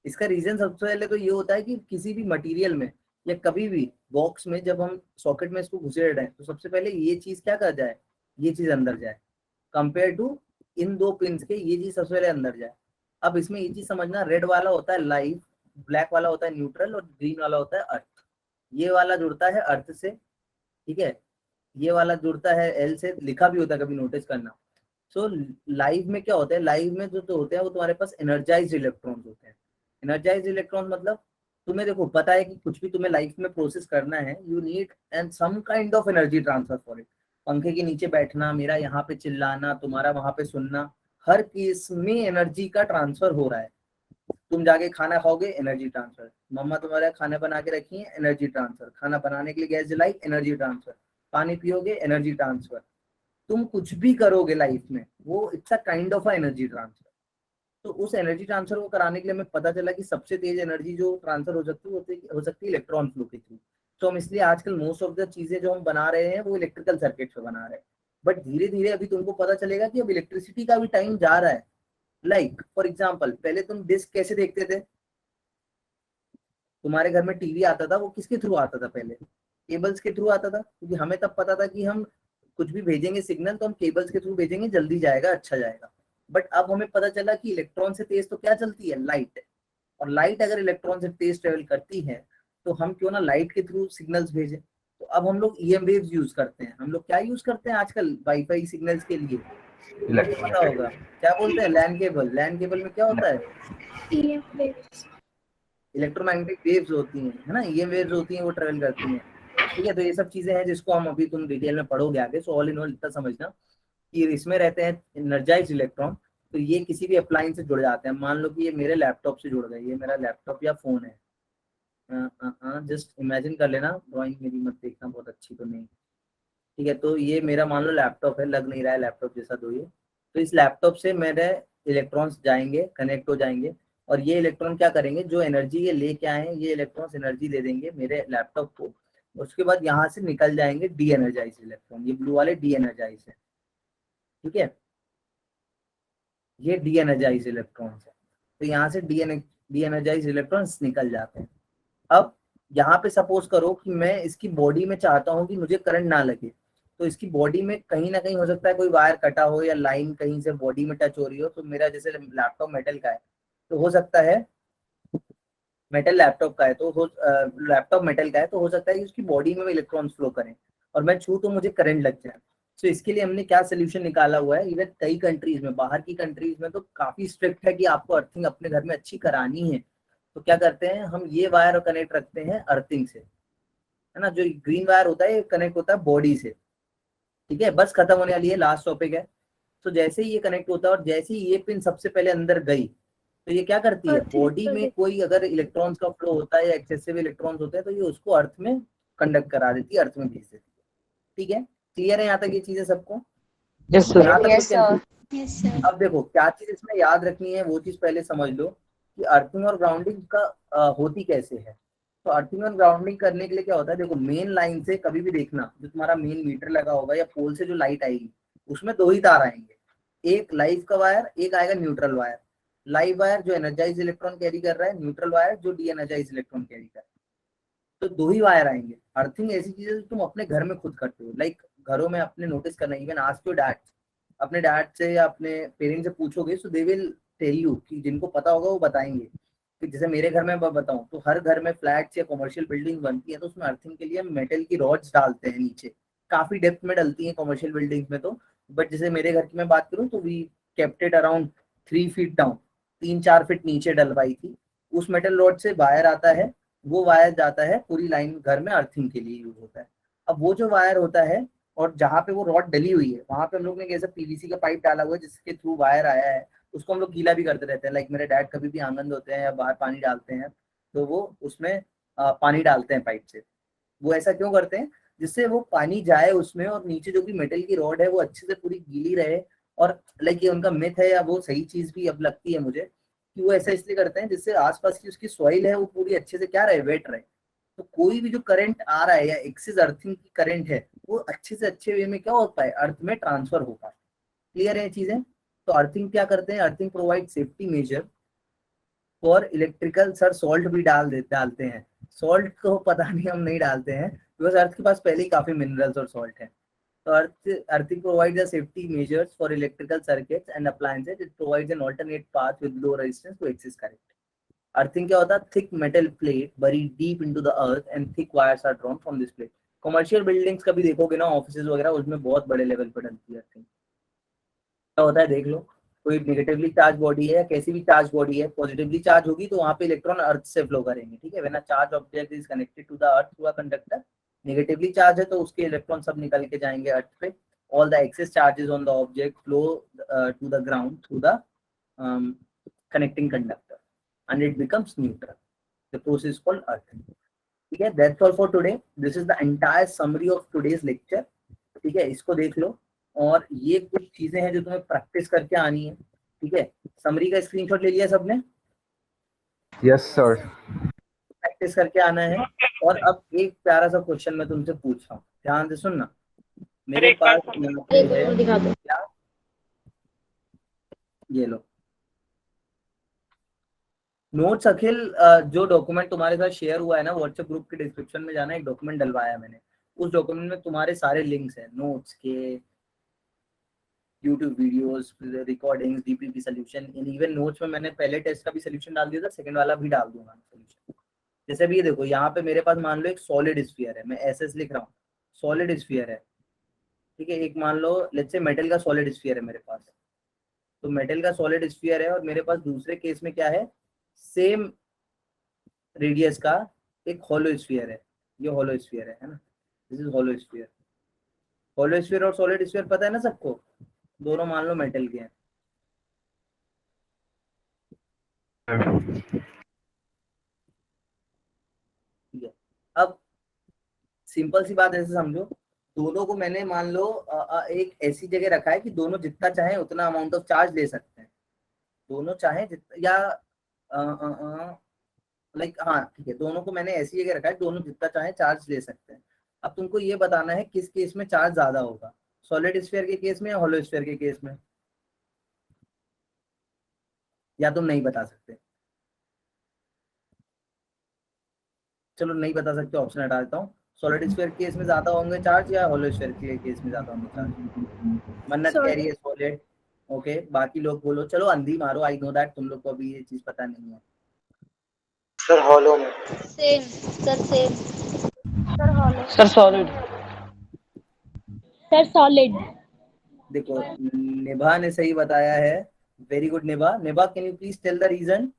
इसका रीजन सबसे पहले तो ये होता है कि किसी भी मटेरियल में या कभी भी बॉक्स में जब हम सॉकेट में इसको घुसेड़ रहे हैं तो सबसे पहले ये चीज क्या कर जाए, ये चीज अंदर जाए, कंपेयर टू इन 2 पिंस के ये चीज सबसे पहले अंदर जाए। अब इसमें ये चीज समझना, रेड वाला होता है लाइव, ब्लैक वाला होता है न्यूट्रल और ग्रीन वाला होता है अर्थ। ये वाला जुड़ता है अर्थ से, ठीक है, ये वाला जुड़ता है एल से, लिखा भी होता है, कभी नोटिस करना। सो लाइव में क्या होता है, लाइव में जो तो होते हैं वो तुम्हारे पास एनर्जाइज्ड इलेक्ट्रॉन्स होते हैं। एनर्जाइज्ड इलेक्ट्रॉन मतलब तुम्हें देखो पता है कि कुछ भी तुम्हें लाइफ में प्रोसेस करना है, you need and some kind of energy transfer for it. पंखे के नीचे बैठना, मेरा यहाँ पे चिल्लाना, तुम्हारा वहां पे सुनना, हर केस में एनर्जी का ट्रांसफर हो रहा है। तुम जाके खाना खाओगे, एनर्जी ट्रांसफर, मम्मा तुम्हारे खाना बना के रखी है, एनर्जी ट्रांसफर, खाना बनाने के लिए गैस जलाई, एनर्जी ट्रांसफर, पानी पियोगे, एनर्जी ट्रांसफर, तुम कुछ भी करोगे लाइफ में वो it's a kind of energy transfer. तो उस एनर्जी ट्रांसफर को कराने के लिए हमें पता चला कि सबसे तेज एनर्जी जो ट्रांसफर हो सकती है इलेक्ट्रॉन फ्लो के थ्रू। तो हम इसलिए आजकल मोस्ट ऑफ द चीजें जो हम बना रहे हैं वो इलेक्ट्रिकल सर्किट पे बना रहे हैं। बट धीरे धीरे अभी तुमको पता चलेगा कि अब इलेक्ट्रिसिटी का भी टाइम जा रहा है। लाइक फॉर एग्जाम्पल, पहले तुम डिस्क कैसे देखते थे, तुम्हारे घर में टीवी आता था, वो किसके थ्रू आता था, पहले केबल्स के थ्रू आता था, क्योंकि हमें तब पता था कि हम कुछ भी भेजेंगे सिग्नल तो हम केबल्स के थ्रू भेजेंगे, जल्दी जाएगा, अच्छा जाएगा। बट अब हमें पता चला कि इलेक्ट्रॉन से तेज तो क्या चलती है, लाइट। और लाइट अगर इलेक्ट्रॉन से तेज ट्रेवल करती है तो हम क्यों ना लाइट के थ्रू सिग्नल्स भेजें। तो अब हम लोग EM वेव्स यूज करते हैं। हम लोग क्या यूज करते हैं आजकल वाईफाई सिग्नल्स के लिए, पता होगा क्या बोलते हैं, लैन केबल। लैन केबल में क्या होता है, इलेक्ट्रोमैग्नेटिक वेव्स होती हैं, है ना, EM वेव्स होती हैं, वो ट्रेवल करती हैं, ठीक है। तो ये सब चीजें हैं जिसको हम अभी तुम डिटेल में पढ़ोगे आगे। सो ऑल इन ऑल इतना समझना कि इसमें रहते हैं एनर्जाइज्ड इलेक्ट्रॉन। तो ये किसी भी अप्लायंस से जुड़ जाते हैं। मान लो कि ये मेरे लैपटॉप से जुड़ गए, ये मेरा लैपटॉप या फोन है, जस्ट इमेजिन कर लेना, ड्राइंग मेरी मत देखना, बहुत अच्छी तो नहीं, ठीक है। तो ये मेरा मान लो लैपटॉप है, लग नहीं रहा है लैपटॉप जैसा, तो ये तो इस लैपटॉप से मेरे इलेक्ट्रॉन्स जाएंगे, कनेक्ट हो जाएंगे, और ये इलेक्ट्रॉन क्या करेंगे, जो एनर्जी ये लेके आए हैं, ये इलेक्ट्रॉन्स एनर्जी दे देंगे मेरे लैपटॉप को। उसके बाद यहाँ से निकल जाएंगे डी एनर्जाइज इलेक्ट्रॉन, ये ब्लू वाले डी एनर्जाइज है, ठीक है, ये डी एनर्जाइज इलेक्ट्रॉन्स है। तो यहाँ से डी एनर्जाइज इलेक्ट्रॉन्स निकल जाते हैं। अब यहाँ पे सपोज करो कि मैं इसकी बॉडी में चाहता हूँ कि मुझे करंट ना लगे, तो इसकी बॉडी में कहीं ना कहीं हो सकता है कोई वायर कटा हो या लाइन कहीं से बॉडी में टच हो रही हो। तो मेरा जैसे लैपटॉप मेटल का है तो हो सकता है मेटल लैपटॉप का है तो लैपटॉप मेटल का है तो हो सकता है कि उसकी बॉडी में इलेक्ट्रॉन्स फ्लो करें और मैं छू तो मुझे करंट लग जाए। तो इसके लिए हमने क्या सोल्यूशन निकाला हुआ है, इवन कई कंट्रीज में, बाहर की कंट्रीज में तो काफी स्ट्रिक्ट है कि आपको अर्थिंग अपने घर में अच्छी करानी है। तो क्या करते हैं हम, ये वायर कनेक्ट रखते हैं अर्थिंग से, है ना। जो ग्रीन वायर होता है ये कनेक्ट होता है बॉडी से, ठीक है। बस खत्म होने वाली है, लास्ट टॉपिक है। तो जैसे ही ये कनेक्ट होता है और जैसे ही ये पिन सबसे पहले अंदर गई तो ये क्या करती है, बॉडी में कोई अगर इलेक्ट्रॉन्स का फ्लो होता है या एक्सेसिव इलेक्ट्रॉन्स होते हैं तो ये उसको अर्थ में कंडक्ट करा देती है, अर्थ में भेज देती है। ठीक है, क्लियर है यहाँ तक ये चीजें सबको? Yes sir. यहाँ तक Yes, कुछ sir. confusion? Yes sir. अब देखो क्या चीज इसमें याद रखनी है वो चीज पहले समझ लो कि अर्थिंग और ग्राउंडिंग का होती कैसे है। तो अर्थिंग और ग्राउंडिंग करने के लिए क्या होता है, देखो मेन लाइन से कभी भी देखना, जो तुम्हारा मेन मीटर लगा होगा या पोल से जो लाइट आएगी उसमें दो ही तार आएंगे, एक लाइव का वायर, एक आएगा न्यूट्रल वायर। लाइव वायर जो एनर्जाइज इलेक्ट्रॉन कैरी कर रहा है, न्यूट्रल वायर जो डी एनर्जाइज इलेक्ट्रॉन कैरी कर रहा है। तो दो ही वायर आएंगे। अर्थिंग ऐसी चीज है जो तुम अपने घर में खुद करते हो, लाइक घरों में अपने नोटिस करना, इवन आस्क योर डैड, अपने डैड से या अपने पेरेंट्स से पूछोगे सो दे विल टेल यू, कि जिनको पता होगा वो बताएंगे। कि जैसे मेरे घर में बताऊं तो हर घर में फ्लैट्स या कमर्शियल बिल्डिंग बनती है तो उसमें अर्थिंग के लिए मेटल की रॉड्स डालते हैं नीचे, काफी डेप्थ में डलती है कमर्शियल बिल्डिंग्स में तो। बट जैसे मेरे घर की मैं बात करूं तो we kept it around 3 feet down, 3-4 feet नीचे डलवाई थी। उस मेटल रॉड से वायर आता है, वो वायर जाता है पूरी लाइन घर में अर्थिंग के लिए यूज होता है। अब वो जो वायर होता है और जहाँ पे वो रॉड डली हुई है वहां पे हम लोग ने कैसे पीवीसी का पाइप डाला हुआ है जिसके थ्रू वायर आया है, उसको हम लोग गीला भी करते रहते हैं। लाइक मेरे डैड कभी भी आंगन धोते हैं या बाहर पानी डालते हैं तो वो उसमें पानी डालते हैं पाइप से। वो ऐसा क्यों करते हैं, जिससे वो पानी जाए उसमें और नीचे जो भी मेटल की रॉड है वो अच्छे से पूरी गीली रहे। और लाइक ये उनका मिथ है या वो सही चीज भी अब लगती है मुझे कि वो ऐसा इसलिए करते हैं जिससे आसपास की उसकी सॉइल है वो पूरी अच्छे से क्या रहे, वेट रहे। तो कोई भी जो करंट आ रहा है या एक्सिस अर्थिंग की करंट है वो अच्छे से अच्छे वे में क्या हो पाए, अर्थ में ट्रांसफर हो पाए। क्लियर है चीजें? तो अर्थिंग क्या करते हैं, earthing provide safety major for electrical. Sir salt भी डालते हैं, सॉल्ट को पता नहीं हम नहीं डालते हैं बिकॉज अर्थ के पास पहले ही काफी मिनरल्स और सॉल्ट है। तो earthing provides the safety measures for electrical circuits and appliances. It provides an alternate path with low resistance to excess current. Earthing क्या होता है, thick metal plate buried deep into the earth and thick wires are drawn from this plate. Commercial buildings कभी देखोगे ना, offices वगैरह, उसमें बहुत बड़े लेवल पर डलती है अर्थिंग। क्या होता है देख लो, कोई नेगेटिवली चार्ज बॉडी है या कैसी भी चार्ज बॉडी है, पॉजिटिवली चार्ज होगी तो वहां पे इलेक्ट्रॉन अर्थ से फ्लो करेंगे, ठीक है। When a charge object is connected to the earth through a conductor, negatively charge है तो उसके इलेक्ट्रॉन सब निकल के जाएंगे अर्थ पे। All the excess charges on the object flow to the ground through the connecting conductor and it becomes neutral. The process is called earthing. ठीक है, that's all for today. This is the entire summary of today's lecture. ठीक है, इसको देख लो और ये कुछ चीजें हैं जो तुम्हें प्रैक्टिस करके आनी है। ठीक है, समरी का स्क्रीनशॉट ले लिया सबने? Yes sir. प्रैक्टिस करके आना है। और अब एक प्यारा सा क्वेश्चन मैं तुमसे पूछ रहा हूँ, ध्यान से सुनना। मेरे पास यहाँ पे है दिखा दो। क्या, ये लो नोट्स। अखिल, जो डॉक्यूमेंट तुम्हारे साथ शेयर हुआ है ना व्हाट्सएप ग्रुप के डिस्क्रिप्शन में जाना, एक डॉक्यूमेंट डलवाया मैंने। उस डॉक्यूमेंट में तुम्हारे सारे लिंक्स हैं, नोट्स के, YouTube videos, recordings, DPP solution. Even notes में मैंने पहले टेस्ट का भी सॉल्यूशन डाल दिया था, सेकंड वाला भी डाल दूंगा सॉल्यूशन। जैसे भी ये देखो, यहाँ पे मेरे पास मान लो एक सॉलिड स्फीयर है, मैं एसएस लिख रहा हूँ, सॉलिड स्फीयर है। ठीक है, एक मान लो लेट्स से मेटल का सॉलिड स्फीयर है मेरे पास। तो मेटल का सॉलिड स्फीयर है और मेरे पास दूसरे केस में क्या है, सेम रेडियस का एक होलो स्फीयर है। ये होलो स्फीयर है ना, this is hollow sphere. Hollow sphere और सॉलिड स्फीयर पता है ना सबको, दोनों मान लो मेटल के हैं। ठीक है, अब सिंपल सी बात ऐसे समझो, दोनों को मैंने मान लो एक ऐसी जगह रखा है कि दोनों जितना चाहे उतना अमाउंट ऑफ चार्ज ले सकते हैं। दोनों चाहे या लाइक हाँ ठीक है, दोनों को मैंने ऐसी जगह रखा है दोनों जितना चाहे चार्ज ले सकते हैं। अब तुमको ये बताना है किस केस में चार्ज ज्यादा होगा, सॉलिड स्फीयर के केस में या होलो स्फीयर के केस में, या तुम नहीं बता सकते? चलो नहीं बता सकते, ऑप्शन हटा देता हूँ। सॉलिड स्फीयर केस में ज्यादा होंगे चार्ज या होलो स्फीयर के केस में ज्यादा होंगे चार्ज? मन्नत कह रही है सॉलिड। ओके, बाकी लोग बोलो। चलो अंधी मारो, आई नो दैट तुम लोग को अभी ये चीज पता नहीं है। सर हॉलो में। Same sir, same sir, hollow sir solid. Sir, solid देखो निभा ने सही बताया है, very good Nibha. Nibha can you please tell the reason?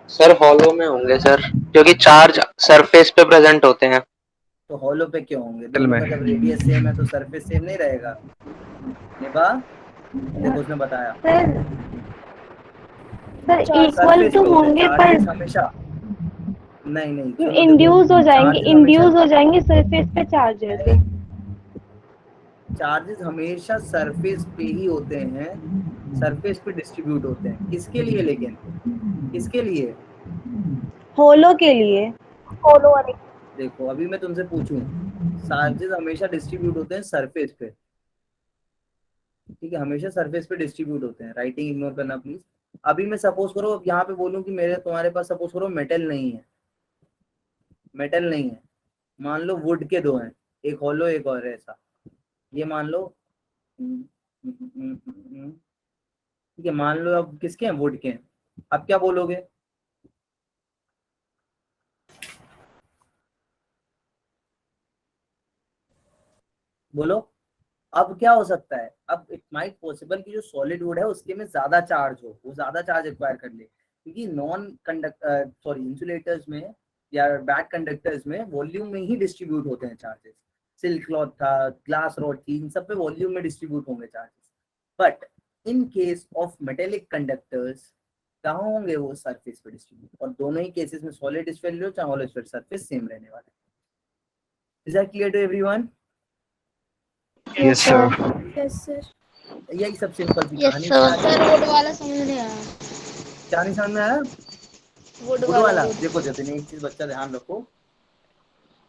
Sir hollow में होंगे सर, क्योंकि चार्ज सरफेस पे प्रेजेंट होते हैं। तो हॉलो पे क्यों होंगे? मेटल दोनों में। का जब रेडियस सेम है तो सरफेस सेम नहीं रहेगा? निभा देखो उसने बताया सर इक्वल सरफेस तो पे होते होंगे हैं पर चार्जेस हमेशा। नहीं सुनो, इंड्यूस हो जाएंगे, चार्जेस इंड्यूस हो जाएंगे सरफेस पे चार्जेस। चार्जेस हमेशा सरफेस पे ही होते हैं, सरफेस पे डिस्ट्रीब्यूट होते हैं। किसके लिए? लेकिन किसके लिए? होलो के लिए। होलो वाले। देखो अभी मैं तुमसे पूछूं, चार्जेस हमेशा डिस्ट्रीब्यूट होते हैं सरफेस पे, ठीक है, हमेशा सरफेस पे डिस्ट्रीब्यूट होते हैं। राइटिंग इग्नोर करना प्लीज। अभी मैं सपोज करो अब यहाँ पे बोलूं कि मेरे तुम्हारे पास सपोज करो मेटल नहीं है, मेटल नहीं है, मान लो वुड के दो हैं, एक होलो एक और ऐसा, ये मान लो ठीक है, मान लो अब किसके हैं? वुड के हैं। अब क्या बोलोगे? बोलो अब क्या हो सकता है? अब इट माइट पॉसिबल कि जो सॉलिड वुड है उसके में ज्यादा चार्ज हो, वो ज्यादा चार्ज एक्वायर कर ले, क्योंकि नॉन कंडक्टर सॉरी इंसुलेटर्स में या बैड कंडक्टर्स में वॉल्यूम में ही डिस्ट्रीब्यूट होते हैं चार्जेस। सिल्क क्लॉथ था, ग्लास रॉड थी, इन सब पे वॉल्यूम में डिस्ट्रीब्यूट होंगे charges. But in case of metallic conductors कहाँ होंगे? वो सरफेस पे डिस्ट्रीब्यूट। और दोनों ही केसेस में सॉलिड स्फीयर लो चाहे हॉलो स्फीयर, सरफेस सेम रहने वाला है। Is that clear to everyone? Yes sir. Yes sir. यही सब सिंपल सी यस कहानी थी सर। आज सर की। वुड वाला समझ नहीं आया। क्या नहीं समझ में आया? वुड वुड वाला वाला वुड। देखो जतिन, एक चीज बच्चा ध्यान रखो,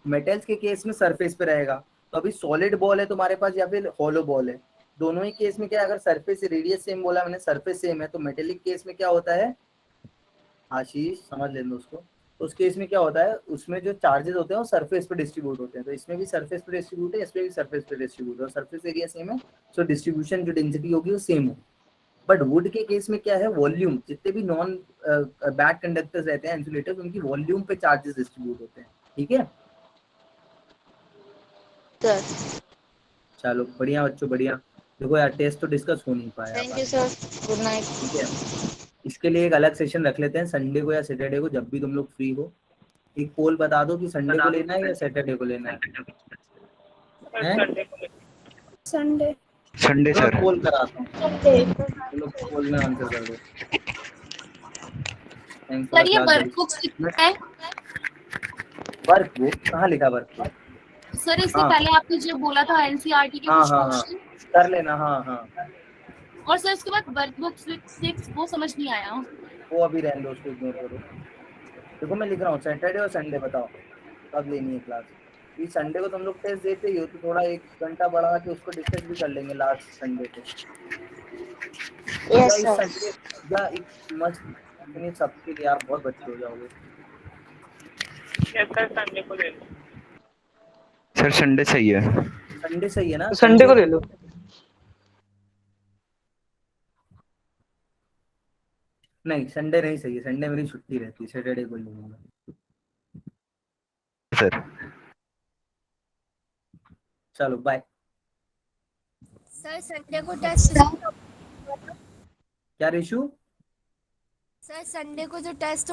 मेटल्स के केस में सरफेस पे रहेगा। तो अभी सॉलिड बॉल है तुम्हारे पास या फिर होलो बॉल है, दोनों ही केस में क्या है? अगर सरफेस रेडियस सेम बोला मैंने, सरफेस सेम है, तो मेटेलिक केस में क्या होता है? आशीष समझ लेना उसको। तो उस केस में क्या होता है? उसमें जो चार्जेस होते हैं वो सरफेस पे डिस्ट्रीब्यूट होते हैं। तो इसमें भी सरफेस पे डिस्ट्रीब्यूट है, इसमें भी सरफेस पे डिस्ट्रीब्यूट है, और सरफेस एरिया सेम है, सो डिस्ट्रीब्यूशन जो डेंसिटी होगी वो सेम होगी। बट वुड के केस में क्या है? वॉल्यूम, जितने भी नॉन बैड कंडक्टर्स रहते हैं इंसुलेटर्स, उनकी वॉल्यूम पे चार्जेस डिस्ट्रीब्यूट होते हैं, ठीक है? सर चलो बढ़िया बच्चों, बढ़िया। देखो यार टेस्ट तो डिस्कस हो नहीं पाया thank upon, you sir, good night. ठीक है? इसके लिए एक अलग सेशन रख लेते हैं संडे को या सैटरडे को, जब भी तुम लोग फ्री हो। एक पोल बता दो कि संडे को लेना है या सैटरडे को लेना है? संडे। संडे मैं सर। पोल कराता हूँ, संडे। तुम लोग पोल में आंसर कर दो। थैंक्स फॉर सर द ये क्लास वर्कबुक्स लिखा है वर्क बुक कहाँ लिखा? Work book? सर, इससे हाँ पहले आपने जो बोला था एनसीईआरटी के हाँ कुछ हाँ क्वेश्चन, कर लेना, हाँ हाँ और सर उसके बाद वर्कबुक 6 वो समझ नहीं आया। वो अभी रहने दो, उसको इग्नोर करो। देखो मैं लिख रहा हूँ सैटरडे और संडे, बताओ कब लेनी है क्लास? ये संडे को तुम लोग टेस्ट देते ही हो, तो थोड़ा 1 घंटा बढ़ा के उसको डिस्कस भी कर लेंगे लास्ट संडे को, या यस इस सर। संडे, या एक मस्त अपने सबके लिए। आप बहुत बच्चे हो जाओगे। सर संडे सही है। संडे सही है ना? तो संडे को ले लो। नहीं संडे नहीं सही है, संडे मेरी छुट्टी रहती है, सैटरडे को लूंगा। सर चलो बाय। सर संडे को टेस्ट। क्या रिशु? सर संडे को जो टेस्ट